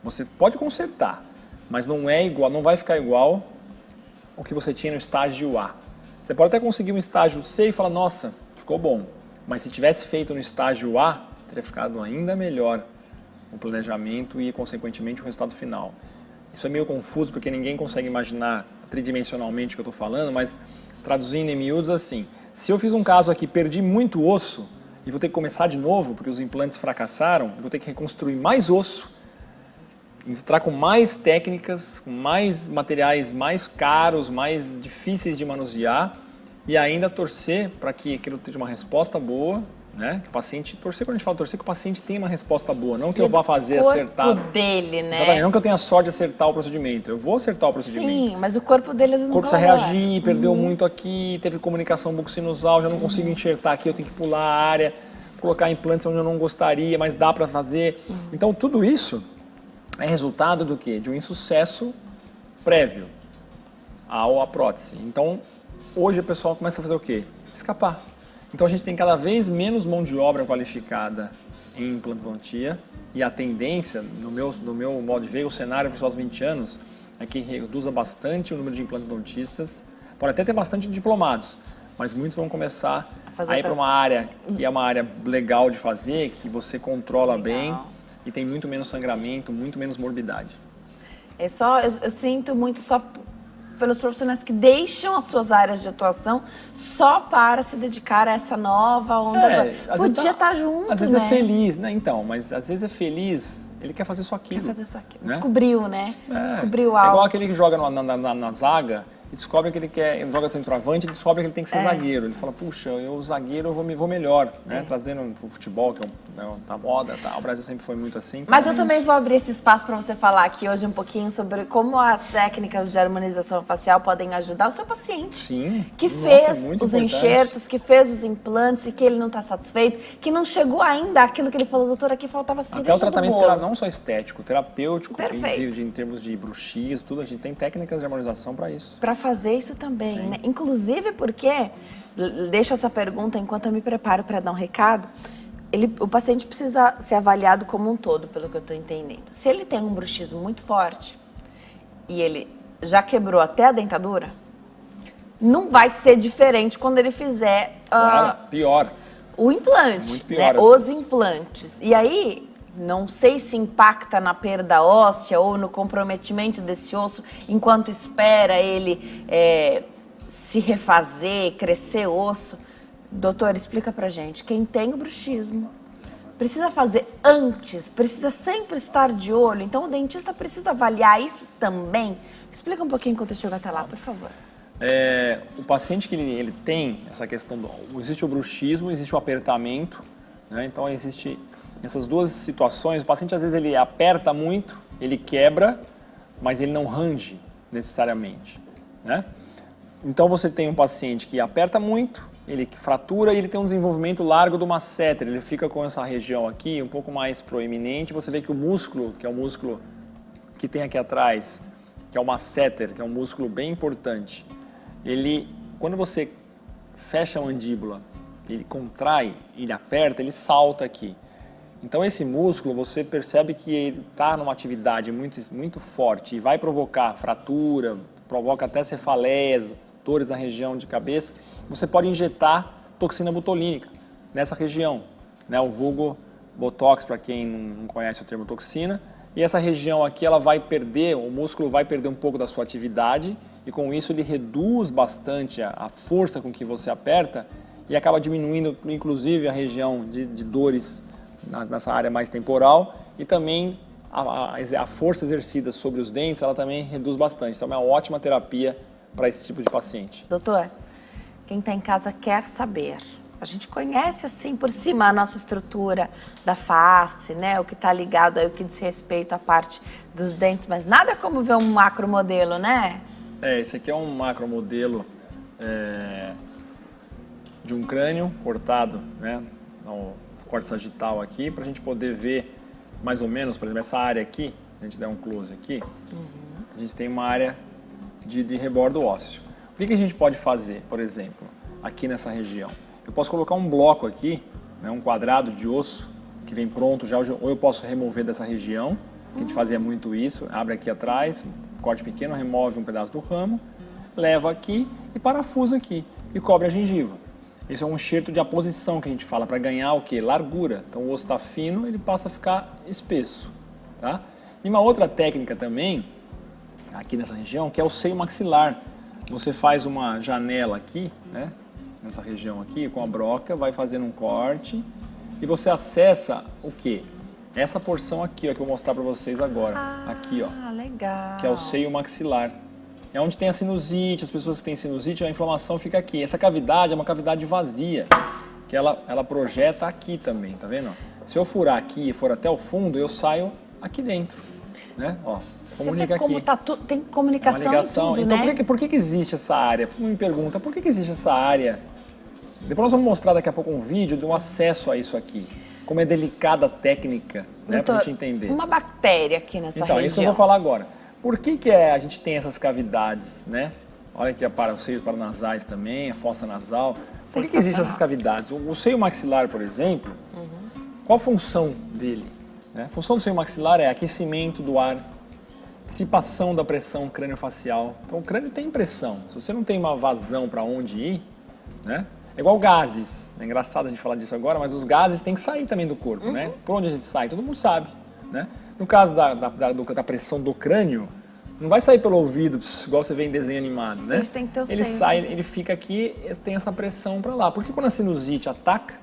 Você pode consertar, mas não é igual, não vai ficar igual o que você tinha no estágio A. Você pode até conseguir um estágio C e falar, nossa, ficou bom. Mas se tivesse feito no estágio A, teria ficado ainda melhor o planejamento e, consequentemente, o resultado final. Isso é meio confuso porque ninguém consegue imaginar tridimensionalmente o que eu estou falando, mas traduzindo em miúdos assim, se eu fiz um caso aqui, perdi muito osso e vou ter que começar de novo porque os implantes fracassaram, eu vou ter que reconstruir mais osso, entrar com mais técnicas, com mais materiais mais caros, mais difíceis de manusear e ainda torcer para que aquilo tenha uma resposta boa, né? Que o paciente, torcer, quando a gente fala torcer, que o paciente tenha uma resposta boa, não que eu vá fazer acertar. O corpo dele, né? Exatamente, não que eu tenha sorte de acertar o procedimento, eu vou acertar o procedimento. Sim, mas o corpo dele às vezes não vai. O corpo precisa reagir, perdeu muito aqui, teve comunicação bucosinusal, já não consigo enxertar aqui, eu tenho que pular a área, colocar implantes onde eu não gostaria, mas dá para fazer. Então tudo isso é resultado do quê? De um insucesso prévio à prótese. Então, hoje o pessoal começa a fazer o quê? Escapar. Então, a gente tem cada vez menos mão de obra qualificada em implantodontia e a tendência, no meu modo de ver, o cenário para os 20 anos é que reduza bastante o número de implantodontistas. Pode até ter bastante diplomados, mas muitos vão começar a ir para uma área que é uma área legal de fazer, que você controla bem, e tem muito menos sangramento, muito menos morbidade. Eu sinto muito só pelos profissionais que deixam as suas áreas de atuação só para se dedicar a essa nova onda. Podia estar junto, às vezes é feliz, né? Então, mas às vezes é feliz, ele quer fazer só aquilo. Quer fazer só aquilo. Né? Descobriu, né? Descobriu algo. É igual algo. aquele que joga na zaga e descobre que ele joga de centroavante e descobre que ele tem que ser zagueiro. Ele fala, puxa, eu zagueiro eu vou melhor, né? Trazendo o futebol, que tá moda, tá? O Brasil sempre foi muito assim. Então mas eu também vou abrir esse espaço para você falar aqui hoje um pouquinho sobre como as técnicas de harmonização facial podem ajudar o seu paciente. Sim. Que fez os enxertos, que fez os implantes e que ele não está satisfeito, que não chegou ainda àquilo que ele falou, doutor, aqui faltava cereja até o tratamento do bolo. Não só estético, terapêutico, Perfeito. em termos de bruxismo, tudo, a gente tem técnicas de harmonização para isso. Para fazer isso também, né? Inclusive porque, deixo essa pergunta enquanto eu me preparo para dar um recado, o paciente precisa ser avaliado como um todo, pelo que eu estou entendendo. Se ele tem um bruxismo muito forte e ele já quebrou até a dentadura, não vai ser diferente quando ele fizer pior. O implante, muito pior, né? Os implantes. E aí, não sei se impacta na perda óssea ou no comprometimento desse osso enquanto espera ele se refazer, crescer osso. Doutor, explica pra gente. Quem tem o bruxismo precisa fazer antes, precisa sempre estar de olho. Então, o dentista precisa avaliar isso também. Explica um pouquinho enquanto eu chego até lá, por favor. O paciente que ele tem essa questão existe o bruxismo, existe o apertamento, né? Então existe essas duas situações. O paciente às vezes ele aperta muito, ele quebra, mas ele não range necessariamente, né? Então você tem um paciente que aperta muito, ele fratura e ele tem um desenvolvimento largo do masseter, ele fica com essa região aqui um pouco mais proeminente. Você vê que o músculo, que é o músculo que tem aqui atrás, que é o masseter, que é um músculo bem importante, ele, quando você fecha a mandíbula, ele contrai, ele aperta, ele salta aqui. Então esse músculo, você percebe que ele está numa atividade muito forte e vai provocar fratura, provoca até cefaleias, dores na região de cabeça. Você pode injetar toxina botulínica nessa região, né? O vulgo botox, para quem não conhece o termo toxina. E essa região aqui, ela vai perder, o músculo vai perder um pouco da sua atividade e com isso ele reduz bastante a força com que você aperta e acaba diminuindo, inclusive, a região de dores nessa área mais temporal e também a força exercida sobre os dentes, ela também reduz bastante. Então é uma ótima terapia para esse tipo de paciente. Doutor, quem está em casa quer saber. A gente conhece assim por cima a nossa estrutura da face, né? O que está ligado aí, o que diz respeito à parte dos dentes, mas nada como ver um macromodelo, né? Esse aqui é um macromodelo de um crânio cortado, né? No corte sagital aqui, para a gente poder ver mais ou menos, por exemplo, essa área aqui, se a gente der um close aqui, a gente tem uma área de rebordo ósseo. O que a gente pode fazer, por exemplo, aqui nessa região? Eu posso colocar um bloco aqui, né, um quadrado de osso que vem pronto já, ou eu posso remover dessa região, que a gente fazia muito isso, abre aqui atrás, corte pequeno, remove um pedaço do ramo, leva aqui e parafusa aqui e cobre a gengiva. Esse é um enxerto de aposição que a gente fala, para ganhar o quê? Largura. Então o osso está fino, ele passa a ficar espesso, tá? E uma outra técnica também, aqui nessa região, que é o seio maxilar. Você faz uma janela aqui, né? Nessa região aqui, com a broca, vai fazendo um corte e você acessa o quê? Essa porção aqui, ó, que eu vou mostrar para vocês agora. Aqui, ó. Legal. Que é o seio maxilar. É onde tem a sinusite, as pessoas que têm sinusite, a inflamação fica aqui. Essa cavidade é uma cavidade vazia, que ela projeta aqui também, tá vendo? Se eu furar aqui e for até o fundo, eu saio aqui dentro, né? Ó, comunica aqui. Tem comunicação, é uma ligação. Tudo, então, né? por que existe essa área? Todo mundo me pergunta, por que existe essa área? Depois nós vamos mostrar daqui a pouco um vídeo de um acesso a isso aqui. Como é delicada a técnica, né, pra gente entender. Uma bactéria aqui nessa região. Então, é isso que eu vou falar agora. Por que a gente tem essas cavidades, né? Olha aqui os seios paranasais também, a fossa nasal. Por que existem essas cavidades? O seio maxilar, por exemplo, qual a função dele? Né? A função do seio maxilar é aquecimento do ar, dissipação da pressão crânio-facial. Então, o crânio tem pressão. Se você não tem uma vazão para onde ir, né? É igual gases. É engraçado a gente falar disso agora, mas os gases têm que sair também do corpo, né? Por onde a gente sai? Todo mundo sabe, né? No caso da pressão do crânio, não vai sair pelo ouvido, igual você vê em desenho animado, né? Tem que ter o ele seio, sai, né? ele fica aqui, tem essa pressão para lá. Porque quando a sinusite ataca,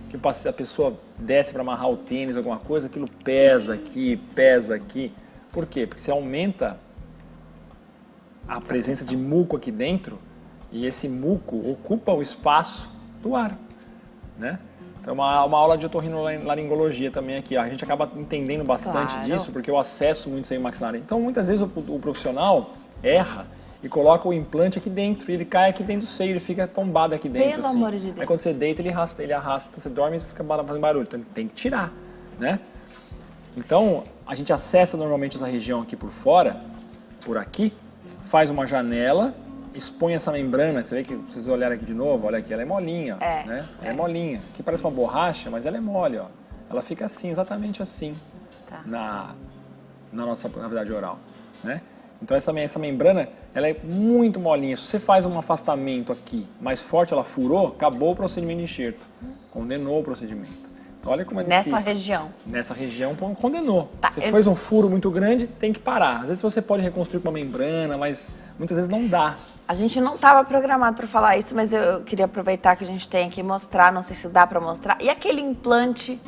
que a pessoa desce para amarrar o tênis, alguma coisa, aquilo pesa aqui, pesa aqui. Por quê? Porque você aumenta a presença de muco aqui dentro e esse muco ocupa o espaço do ar, né? Então, uma aula de otorrinolaringologia também aqui. A gente acaba entendendo bastante disso, porque eu acesso muito seio maxilar. Então, muitas vezes o profissional erra e coloca o implante aqui dentro, e ele cai aqui dentro do seio, ele fica tombado aqui dentro. Pelo assim. amor de Deus. Aí quando você deita, ele arrasta, você dorme e fica fazendo barulho. Então, tem que tirar, né? Então, a gente acessa normalmente essa região aqui por fora, por aqui, faz uma janela, expõe essa membrana, que você vê que, se vocês olharem aqui de novo, olha aqui, ela é molinha, né? Ela é molinha. Aqui parece uma borracha, mas ela é mole, ó. Ela fica assim, exatamente assim, na nossa cavidade oral, né? Então essa membrana, ela é muito molinha. Se você faz um afastamento aqui mais forte, ela furou, acabou o procedimento de enxerto. Condenou o procedimento. Então olha como é difícil. Nessa região? Nessa região, condenou. Você fez um furo muito grande, tem que parar. Às vezes você pode reconstruir com uma membrana, mas muitas vezes não dá. A gente não estava programado para falar isso, mas eu queria aproveitar que a gente tem aqui e mostrar, não sei se dá para mostrar. E aquele implante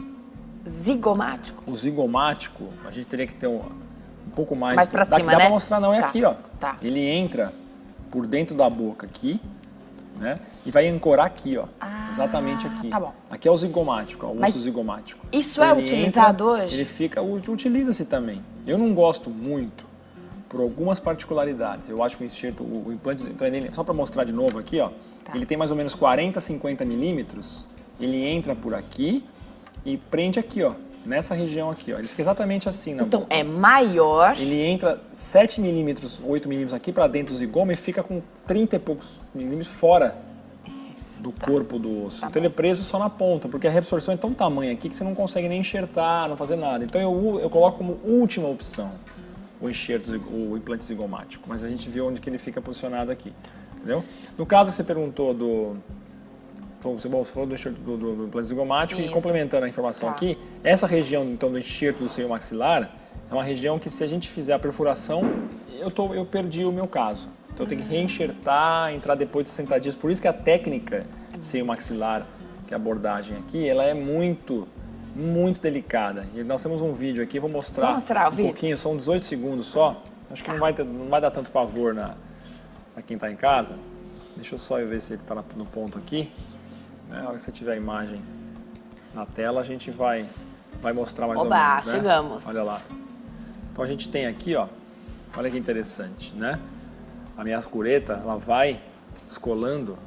Zigomático? O zigomático, a gente teria que ter um pouco mais... Mais pra cima, dá né? pra mostrar, não, é Tá, aqui, ó. tá. Ele entra por dentro da boca aqui, né? E vai ancorar aqui, ó. Exatamente aqui. Tá bom. Aqui é o zigomático, ó, o osso zigomático. Isso Então, é utilizado hoje? Ele fica... Utiliza-se também. Eu não gosto muito, por algumas particularidades. Eu acho que o enxerto, o implante... Então, só para mostrar de novo aqui, ó. Tá. Ele tem mais ou menos 40, 50 milímetros. Ele entra por aqui e prende aqui, ó. Nessa região aqui, ó. Ele fica exatamente assim na Então, boca. é maior. Ele entra 7 milímetros, 8 milímetros aqui para dentro do zigoma e fica com 30 e poucos milímetros fora do corpo do osso. Então ele é preso só na ponta, porque a reabsorção é tão tamanha aqui que você não consegue nem enxertar, não fazer nada. Então eu coloco como última opção o enxerto, o implante zigomático. Mas a gente viu onde que ele fica posicionado aqui, entendeu? No caso que você perguntou você falou do enxerto do implante zigomático. Isso. E complementando a informação Tá. aqui, essa região então do enxerto do seio maxilar é uma região que se a gente fizer a perfuração, eu perdi o meu caso. Então eu tenho que reenxertar, entrar depois de 60 dias. Por isso que a técnica seio maxilar, que é a abordagem aqui, ela é muito, muito delicada. E nós temos um vídeo aqui, vou mostrar, Vamos mostrar o vídeo? pouquinho, são 18 segundos só. Acho que não vai dar tanto pavor pra quem está em casa. Deixa eu só ver se ele está no ponto aqui. Na hora que você tiver a imagem na tela, a gente vai mostrar mais ou menos, né? Chegamos. Olha lá. Então a gente tem aqui, ó, olha que interessante, né? A minha cureta, ela vai descolando,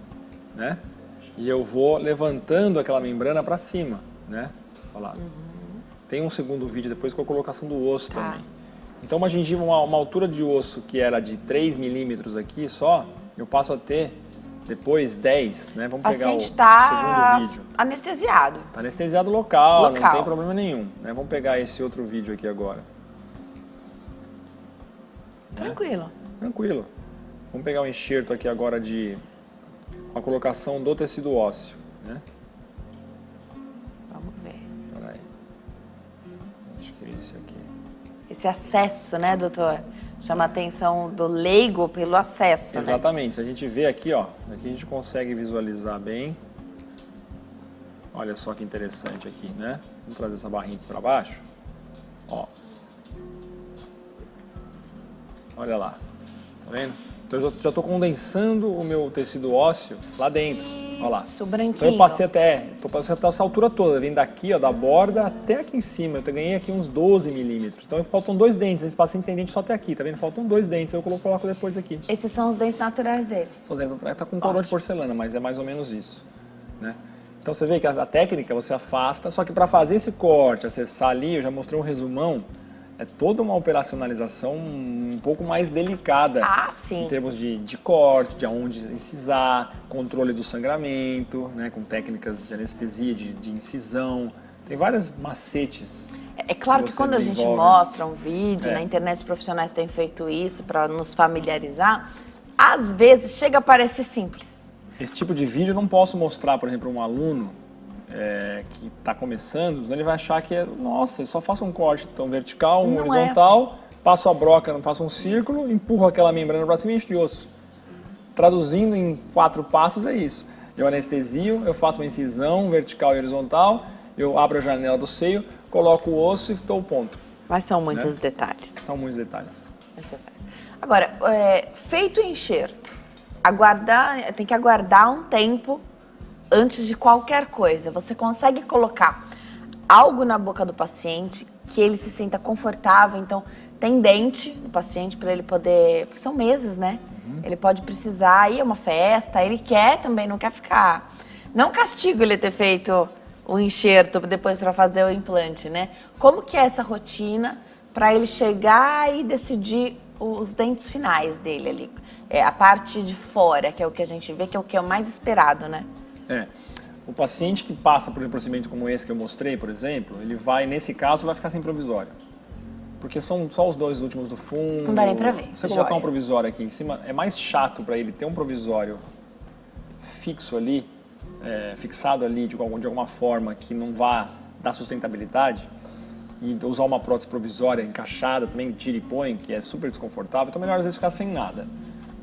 né? E eu vou levantando aquela membrana para cima, né? Olha lá. Tem um segundo vídeo depois com a colocação do osso também. Então uma gengiva, uma altura de osso que era de 3 milímetros aqui só, eu passo a ter depois 10, né? Vamos pegar o segundo vídeo. Anestesiado. Tá anestesiado local, não Local. tem problema nenhum, né? Vamos pegar esse outro vídeo aqui agora. Tranquilo. Tranquilo. Vamos pegar o enxerto aqui agora com a colocação do tecido ósseo, né? Vamos ver. Peraí. Acho que é esse aqui. Esse acesso, né, doutor? Chama a atenção do leigo pelo acesso, né? Exatamente. A gente vê aqui, ó. Aqui a gente consegue visualizar bem. Olha só que interessante aqui, né? Vamos trazer essa barrinha aqui para baixo. Ó. Olha lá. Tá vendo? Então eu já estou condensando o meu tecido ósseo lá dentro. Olha lá. Isso, branquinho. Então eu passei até essa altura toda, vem daqui, ó, da borda até aqui em cima. Eu ganhei aqui uns 12 milímetros. Então faltam 2 dentes. Esse paciente tem dente só até aqui, tá vendo? Faltam 2 dentes. Eu coloco depois aqui. Esses são os dentes naturais dele. São os dentes naturais, tá com coroa de porcelana, mas é mais ou menos isso, né? Então você vê que a técnica você afasta, só que para fazer esse corte, acessar ali, eu já mostrei um resumão, é toda uma operacionalização um pouco mais delicada. Ah, sim. Em termos de corte, de aonde incisar, controle do sangramento, né, com técnicas de anestesia, de incisão. Tem vários macetes. É claro que você quando a gente desenvolve. mostra um vídeo, É. na internet os profissionais têm feito isso para nos familiarizar, às vezes chega a parecer simples. Esse tipo de vídeo eu não posso mostrar, por exemplo, um aluno que está começando, senão ele vai achar que nossa, eu só faço um corte tão vertical, um Não é horizontal, passo a broca, não faço um círculo, empurro aquela membrana para cima e encho de osso. Traduzindo em 4 passos é isso. Eu anestesio, eu faço uma incisão vertical e horizontal, eu abro a janela do seio, coloco o osso e dou o ponto. Mas são muitos Né? detalhes. São muitos detalhes. Agora, feito o enxerto, tem que aguardar um tempo antes de qualquer coisa. Você consegue colocar algo na boca do paciente que ele se sinta confortável. Então, tem dente no paciente para ele poder... Porque são meses, né? Ele pode precisar ir a uma festa, ele quer também, não quer ficar... Não castigo ele ter feito o enxerto depois para fazer o implante, né? Como que é essa rotina para ele chegar e decidir os dentes finais dele ali? A parte de fora, que é o que a gente vê, que é o que é o mais esperado, né? O paciente que passa por um procedimento como esse que eu mostrei, por exemplo, ele vai, nesse caso, vai ficar sem provisório. Porque são só os 2 últimos do fundo. Não dá nem pra ver. Você colocar Joia. um provisório aqui em cima, é mais chato para ele ter um provisório fixo ali, fixado ali de alguma forma que não vá dar sustentabilidade, e usar uma prótese provisória encaixada também, tira e põe, que é super desconfortável, então é melhor às vezes ficar sem nada,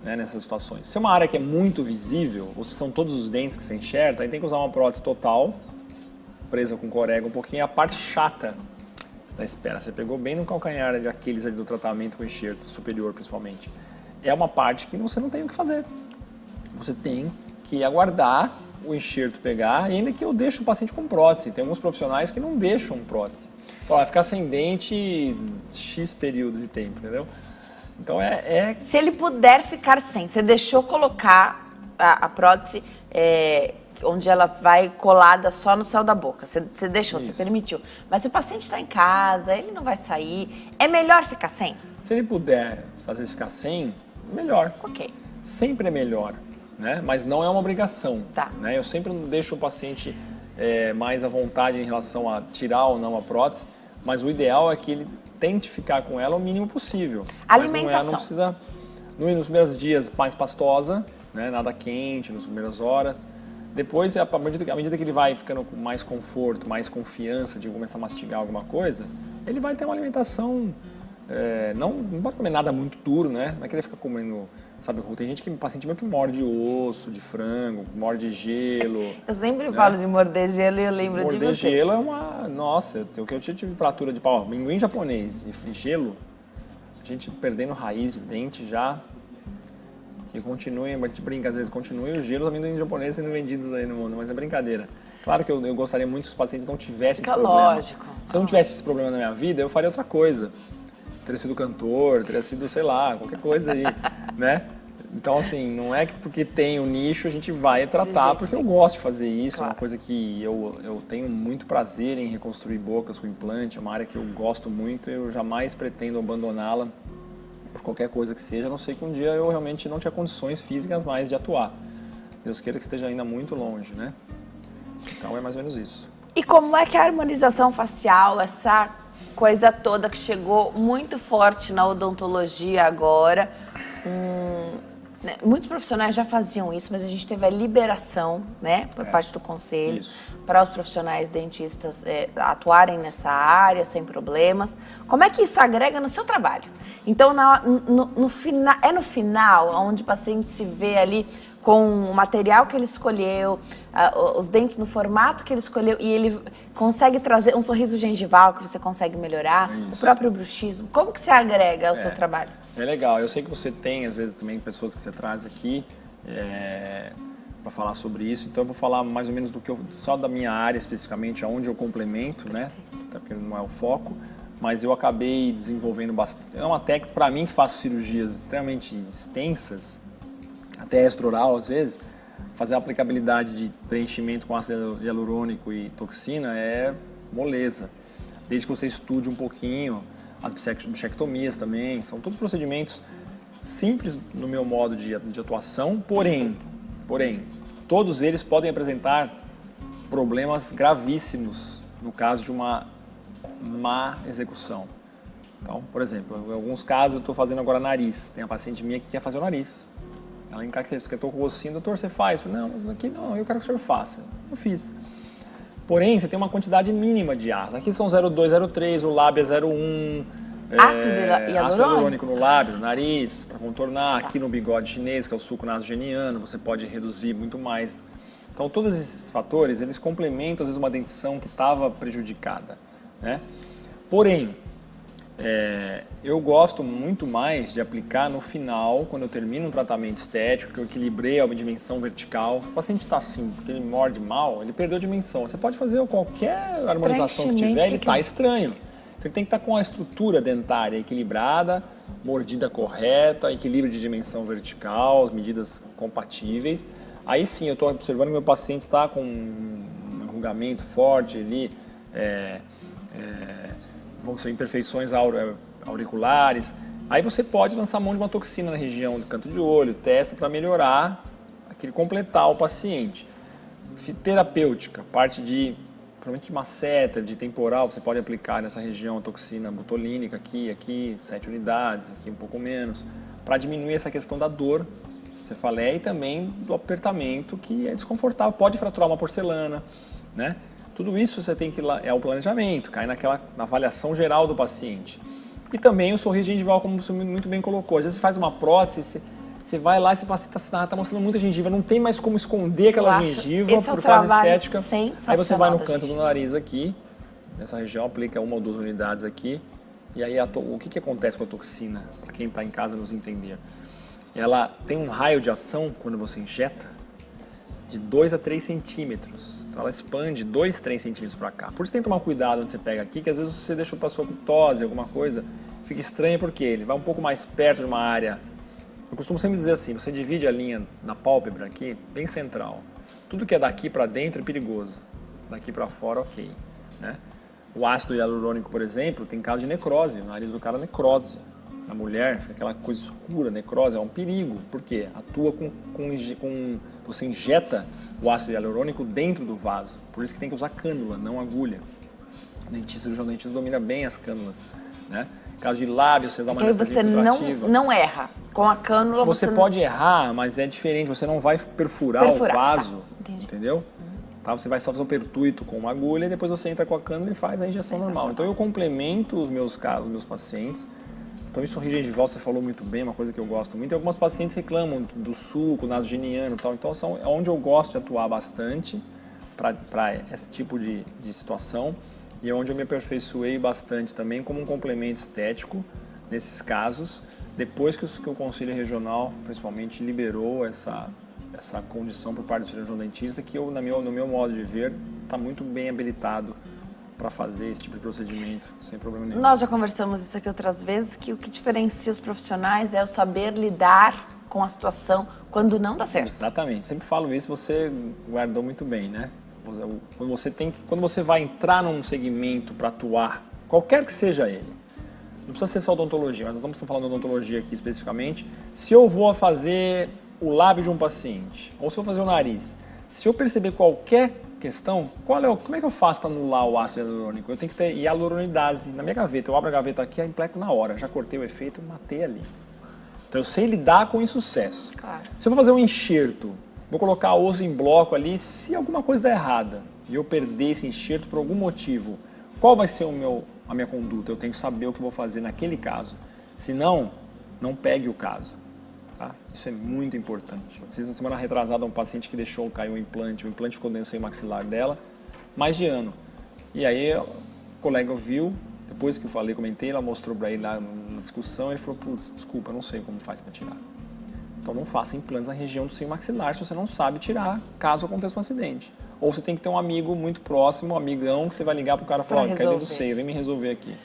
né, nessas situações. Se é uma área que é muito visível, ou se são todos os dentes que você enxerta, aí tem que usar uma prótese total, presa com corega um pouquinho, é a parte chata da espera. Você pegou bem no calcanhar de Aquiles ali do tratamento com enxerto superior, principalmente. É uma parte que você não tem o que fazer. Você tem que aguardar o enxerto pegar, e ainda que eu deixo o paciente com prótese. Tem alguns profissionais que não deixam prótese. Então, vai ficar sem dente X período de tempo, entendeu? Então, Se ele puder ficar sem, você deixou colocar a prótese onde ela vai colada só no céu da boca. Você deixou, Isso. você permitiu. Mas se o paciente está em casa, ele não vai sair, é melhor ficar sem? Se ele puder fazer ficar sem, melhor. Ok. Sempre é melhor, né? Mas não é uma obrigação. Tá. Né? Eu sempre deixo o paciente mais à vontade em relação a tirar ou não a prótese, mas o ideal é que ele tente ficar com ela o mínimo possível. Alimentação. Mas não precisa, nos primeiros dias, mais pastosa, né? Nada quente, nas primeiras horas. Depois, à medida que ele vai ficando com mais conforto, mais confiança de começar a mastigar alguma coisa, ele vai ter uma alimentação, não pode comer nada muito duro, né? Não vai querer ficar comendo, sabe? Tem gente paciente meu que morde osso de frango, morde gelo. Eu sempre falo de morder gelo e eu lembro de você. Morder gelo é uma... Nossa, eu tive fratura de pau, amendoim japonês e gelo, a gente perdendo raiz de dente já... Que continue, a gente brinca às vezes, continue o gelo, os amendoins japoneses sendo vendidos aí no mundo, mas é brincadeira. Claro que eu gostaria muito que os pacientes não tivessem esse problema. Lógico. Se eu não tivesse esse problema na minha vida, eu faria outra coisa. Teria sido cantor, teria sido, sei lá, qualquer coisa aí, né? Então, assim, não é que porque tem o nicho a gente vai tratar, porque eu gosto de fazer isso, Claro. É uma coisa que eu tenho muito prazer em reconstruir bocas com implante, é uma área que eu gosto muito e eu jamais pretendo abandoná-la por qualquer coisa que seja, a não ser que um dia eu realmente não tenha condições físicas mais de atuar. Deus queira que esteja ainda muito longe, né? Então é mais ou menos isso. E como é que a harmonização facial, essa coisa toda que chegou muito forte na odontologia agora, né? Muitos profissionais já faziam isso, mas a gente teve a liberação, né, por parte do conselho, para os profissionais dentistas atuarem nessa área sem problemas. Como é que isso agrega no seu trabalho? Então, no final, onde o paciente se vê ali com o material que ele escolheu, os dentes no formato que ele escolheu, e ele consegue trazer um sorriso gengival que você consegue melhorar, o próprio bruxismo. Como que você agrega ao seu trabalho? É legal. Eu sei que você tem, às vezes, também pessoas que você traz aqui para falar sobre isso. Então, eu vou falar mais ou menos só da minha área, especificamente, aonde eu complemento, né? Até porque não é o foco. Mas eu acabei desenvolvendo bastante. É uma técnica, para mim, que faço cirurgias extremamente extensas, até extraoral, às vezes, fazer a aplicabilidade de preenchimento com ácido hialurônico e toxina é moleza. Desde que você estude um pouquinho, as bichectomias também, são todos procedimentos simples no meu modo de atuação, porém, todos eles podem apresentar problemas gravíssimos no caso de uma má execução. Então, por exemplo, em alguns casos eu estou fazendo agora nariz, tem uma paciente minha que quer fazer o nariz. Ela encara que eu estou com o ossinho, doutor, você faz? Eu falei, não, mas aqui não, eu quero que o senhor faça. Eu fiz. Porém, você tem uma quantidade mínima de ácido. Aqui são 0,2, 0,3, o lábio é 0,1. Ácido hialurônico no lábio, no nariz, para contornar. Aqui no bigode chinês, que é o suco nasogeniano, você pode reduzir muito mais. Então, todos esses fatores, eles complementam, às vezes, uma dentição que estava prejudicada, né? Porém, eu gosto muito mais de aplicar no final, quando eu termino um tratamento estético, que eu equilibrei a dimensão vertical. O paciente está assim, porque ele morde mal, ele perdeu a dimensão. Você pode fazer qualquer harmonização que tiver, ele está estranho. Então ele tem que estar com a estrutura dentária equilibrada, mordida correta, equilíbrio de dimensão vertical, as medidas compatíveis. Aí sim, eu estou observando que meu paciente está com um enrugamento forte ali, vão ser imperfeições auriculares. Aí você pode lançar mão de uma toxina na região do canto de olho, testa para melhorar, completar o paciente. Terapêutica, parte provavelmente de masseter, de temporal, você pode aplicar nessa região a toxina botulínica aqui 7 unidades, aqui um pouco menos, para diminuir essa questão da dor, cefaleia e também do apertamento, que é desconfortável, pode fraturar uma porcelana, né? Tudo isso você tem que é o planejamento, cai na avaliação geral do paciente. E também o sorriso gengival, como você muito bem colocou. Às vezes você faz uma prótese, Você vai lá e esse paciente tá mostrando muita gengiva, não tem mais como esconder aquela gengiva por causa estética. Aí você vai no canto do nariz aqui, nessa região, aplica 1 ou 2 unidades aqui. E aí o que acontece com a toxina, para quem está em casa nos entender? Ela tem um raio de ação, quando você injeta, de 2 a 3 centímetros. Então ela expande 2, 3 centímetros para cá. Por isso tem que tomar cuidado onde você pega aqui, que às vezes você deixa para sua cutose, alguma coisa, fica estranho porque ele vai um pouco mais perto de uma área. Eu costumo sempre dizer assim, você divide a linha na pálpebra aqui, bem central. Tudo que é daqui para dentro é perigoso, daqui para fora ok, né? O ácido hialurônico, por exemplo, tem caso de necrose, o nariz do cara necrose. Na mulher, fica aquela coisa escura, necrose, é um perigo. Por quê? Atua você injeta o ácido hialurônico dentro do vaso. Por isso que tem que usar cânula, não agulha. O dentista, o dentista domina bem as cânulas, né? Caso de lábio, você dá uma anestesia infiltrativa. Você não erra. Com a cânula você pode errar, mas é diferente. Você não vai perfurar o vaso, entendeu? Tá, você vai só fazer um pertuito com uma agulha e depois você entra com a cânula e faz a injeção normal. Então eu complemento os meus pacientes. Então isso gengival você falou muito bem, uma coisa que eu gosto muito. E algumas pacientes reclamam do suco, nasogeniano e tal. Então é onde eu gosto de atuar bastante para esse tipo de situação. E é onde eu me aperfeiçoei bastante também como um complemento estético nesses casos. Depois que o Conselho Regional, principalmente, liberou essa condição por parte do cirurgião dentista, que eu, no meu modo de ver, está muito bem habilitado para fazer esse tipo de procedimento, sem problema nenhum. Nós já conversamos isso aqui outras vezes, que o que diferencia os profissionais é o saber lidar com a situação quando não dá certo. Exatamente. Sempre falo isso, você guardou muito bem, né? Quando você vai entrar num segmento para atuar, qualquer que seja ele, não precisa ser só odontologia, mas nós estamos falando de odontologia aqui especificamente. Se eu vou fazer o lábio de um paciente, ou se eu vou fazer o nariz, se eu perceber qualquer questão, como é que eu faço para anular o ácido hialurônico? Eu tenho que ter hialuronidase na minha gaveta. Eu abro a gaveta aqui, eu impleco na hora. Já cortei o efeito, matei ali. Então eu sei lidar com insucesso. Claro. Se eu vou fazer um enxerto, vou colocar osso em bloco ali, se alguma coisa der errada e eu perder esse enxerto por algum motivo, qual vai ser a minha conduta? Eu tenho que saber o que vou fazer naquele caso. Se não pegue o caso. Tá? Isso é muito importante. Eu fiz na semana retrasada um paciente que deixou cair o implante ficou dentro do seio maxilar dela, mais de ano. E aí o colega viu, depois que eu falei, comentei, ela mostrou para ele lá na discussão, ele falou, putz, desculpa, eu não sei como faz para tirar. Então não faça implantes na região do seio maxilar se você não sabe tirar, caso aconteça um acidente. Ou você tem que ter um amigo muito próximo, um amigão, que você vai ligar pro cara e falar, ó, quero ver do seio, vem me resolver aqui.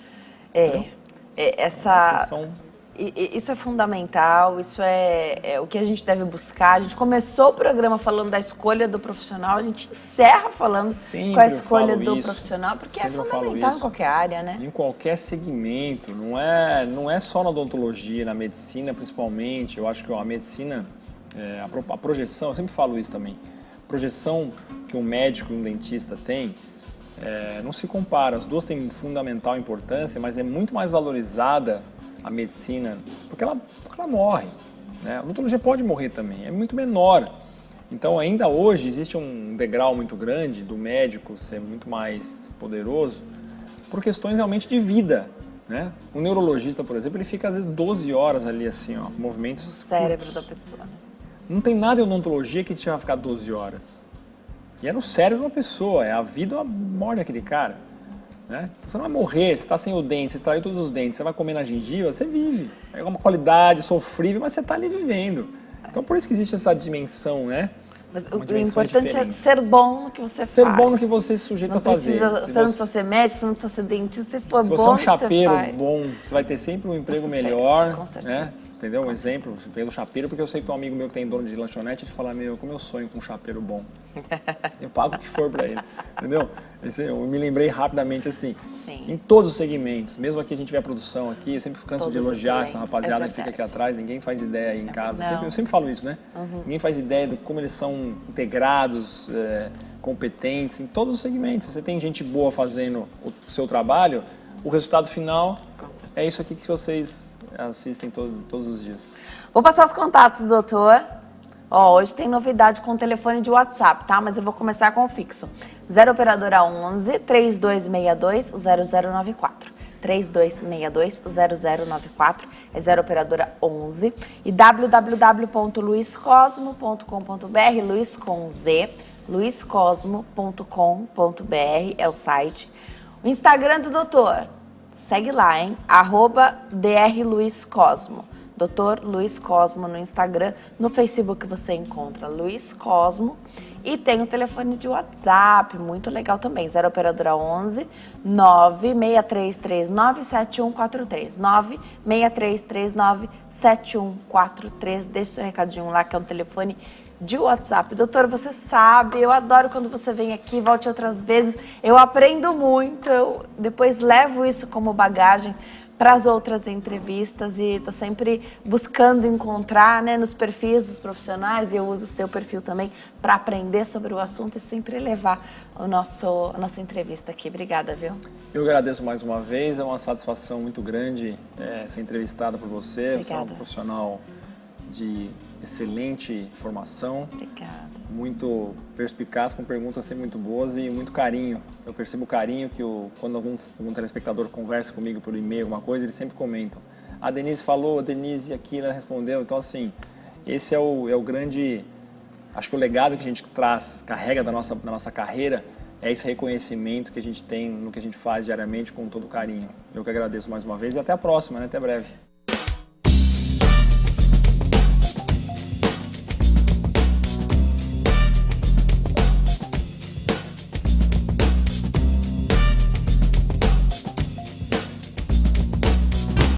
Isso é fundamental, isso é o que a gente deve buscar. A gente começou o programa falando da escolha do profissional, a gente encerra falando com a escolha do profissional, porque é fundamental em qualquer área, né? Em qualquer segmento, não é só na odontologia, na medicina principalmente. Eu acho que a medicina, a projeção, eu sempre falo isso também, a projeção que um médico e um dentista têm, não se compara. As duas têm fundamental importância, mas é muito mais valorizada a medicina, porque ela morre, né? A odontologia pode morrer também, é muito menor. Então ainda hoje existe um degrau muito grande do médico ser muito mais poderoso por questões realmente de vida, né? O neurologista, por exemplo, ele fica às vezes 12 horas ali assim, ó, movimentos o cérebro da pessoa. Não tem nada em odontologia que te vai ficar 12 horas. E é no cérebro de uma pessoa, é a vida ou a morte daquele cara. Né? Então, você não vai morrer, você está sem o dente, você extraiu todos os dentes, você vai comer na gengiva, você vive. É uma qualidade sofrível, mas você está ali vivendo. Então, por isso que existe essa dimensão, né? Mas o importante é ser bom no que você faz. Ser bom no que você se sujeita a fazer. Você não precisa ser médico, você não precisa ser dentista, se for bom. Se você é um chapeiro bom, você vai ter sempre um emprego melhor. Com certeza. Né? Entendeu? Um exemplo, pelo chapeiro, porque eu sei que tem um amigo meu que tem dono de lanchonete, ele fala, como eu sonho com um chapeiro bom. Eu pago o que for pra ele, entendeu? Eu me lembrei rapidamente assim, Sim. Em todos os segmentos, mesmo aqui a gente vê a produção aqui, eu sempre canso todos de elogiar essa rapaziada que fica aqui atrás, ninguém faz ideia aí em casa, eu sempre falo isso, né? Uhum. Ninguém faz ideia de como eles são integrados, competentes em todos os segmentos. Se você tem gente boa fazendo o seu trabalho, o resultado final é isso aqui que vocês assistem todos os dias. Vou passar os contatos, doutor. Hoje tem novidade com o telefone de WhatsApp, tá? Mas eu vou começar com o fixo. 0 operadora 11 3262 0094. 3262-0094, é 0 operadora 11, e www.luiscosmo.com.br, Luiz com Z, luiscosmo.com.br é o site. O Instagram do doutor, segue lá, hein? @drluiscosmo. Dr. Luiz Cosmo no Instagram, no Facebook você encontra Luiz Cosmo e tem o telefone de WhatsApp, muito legal também, 0 operadora 11 96339 7143, 96339 7143, deixa o seu recadinho lá que é um telefone de WhatsApp. Doutor, você sabe, eu adoro quando você vem aqui, volte outras vezes, eu aprendo muito, eu depois levo isso como bagagem para as outras entrevistas e estou sempre buscando encontrar, né, nos perfis dos profissionais, e eu uso o seu perfil também para aprender sobre o assunto e sempre levar a nossa entrevista aqui. Obrigada, viu? Eu agradeço mais uma vez, é uma satisfação muito grande ser entrevistada por você. Obrigada. Você é uma profissional de excelente formação. Obrigada. Muito perspicaz, com perguntas sempre muito boas e muito carinho. Eu percebo o carinho que quando algum telespectador conversa comigo por e-mail, alguma coisa, eles sempre comentam. A Denise falou, a Denise aqui ela respondeu. Então, assim, esse é o grande, acho que o legado que a gente carrega da nossa carreira, é esse reconhecimento que a gente tem no que a gente faz diariamente com todo carinho. Eu que agradeço mais uma vez e até a próxima, né? Até breve.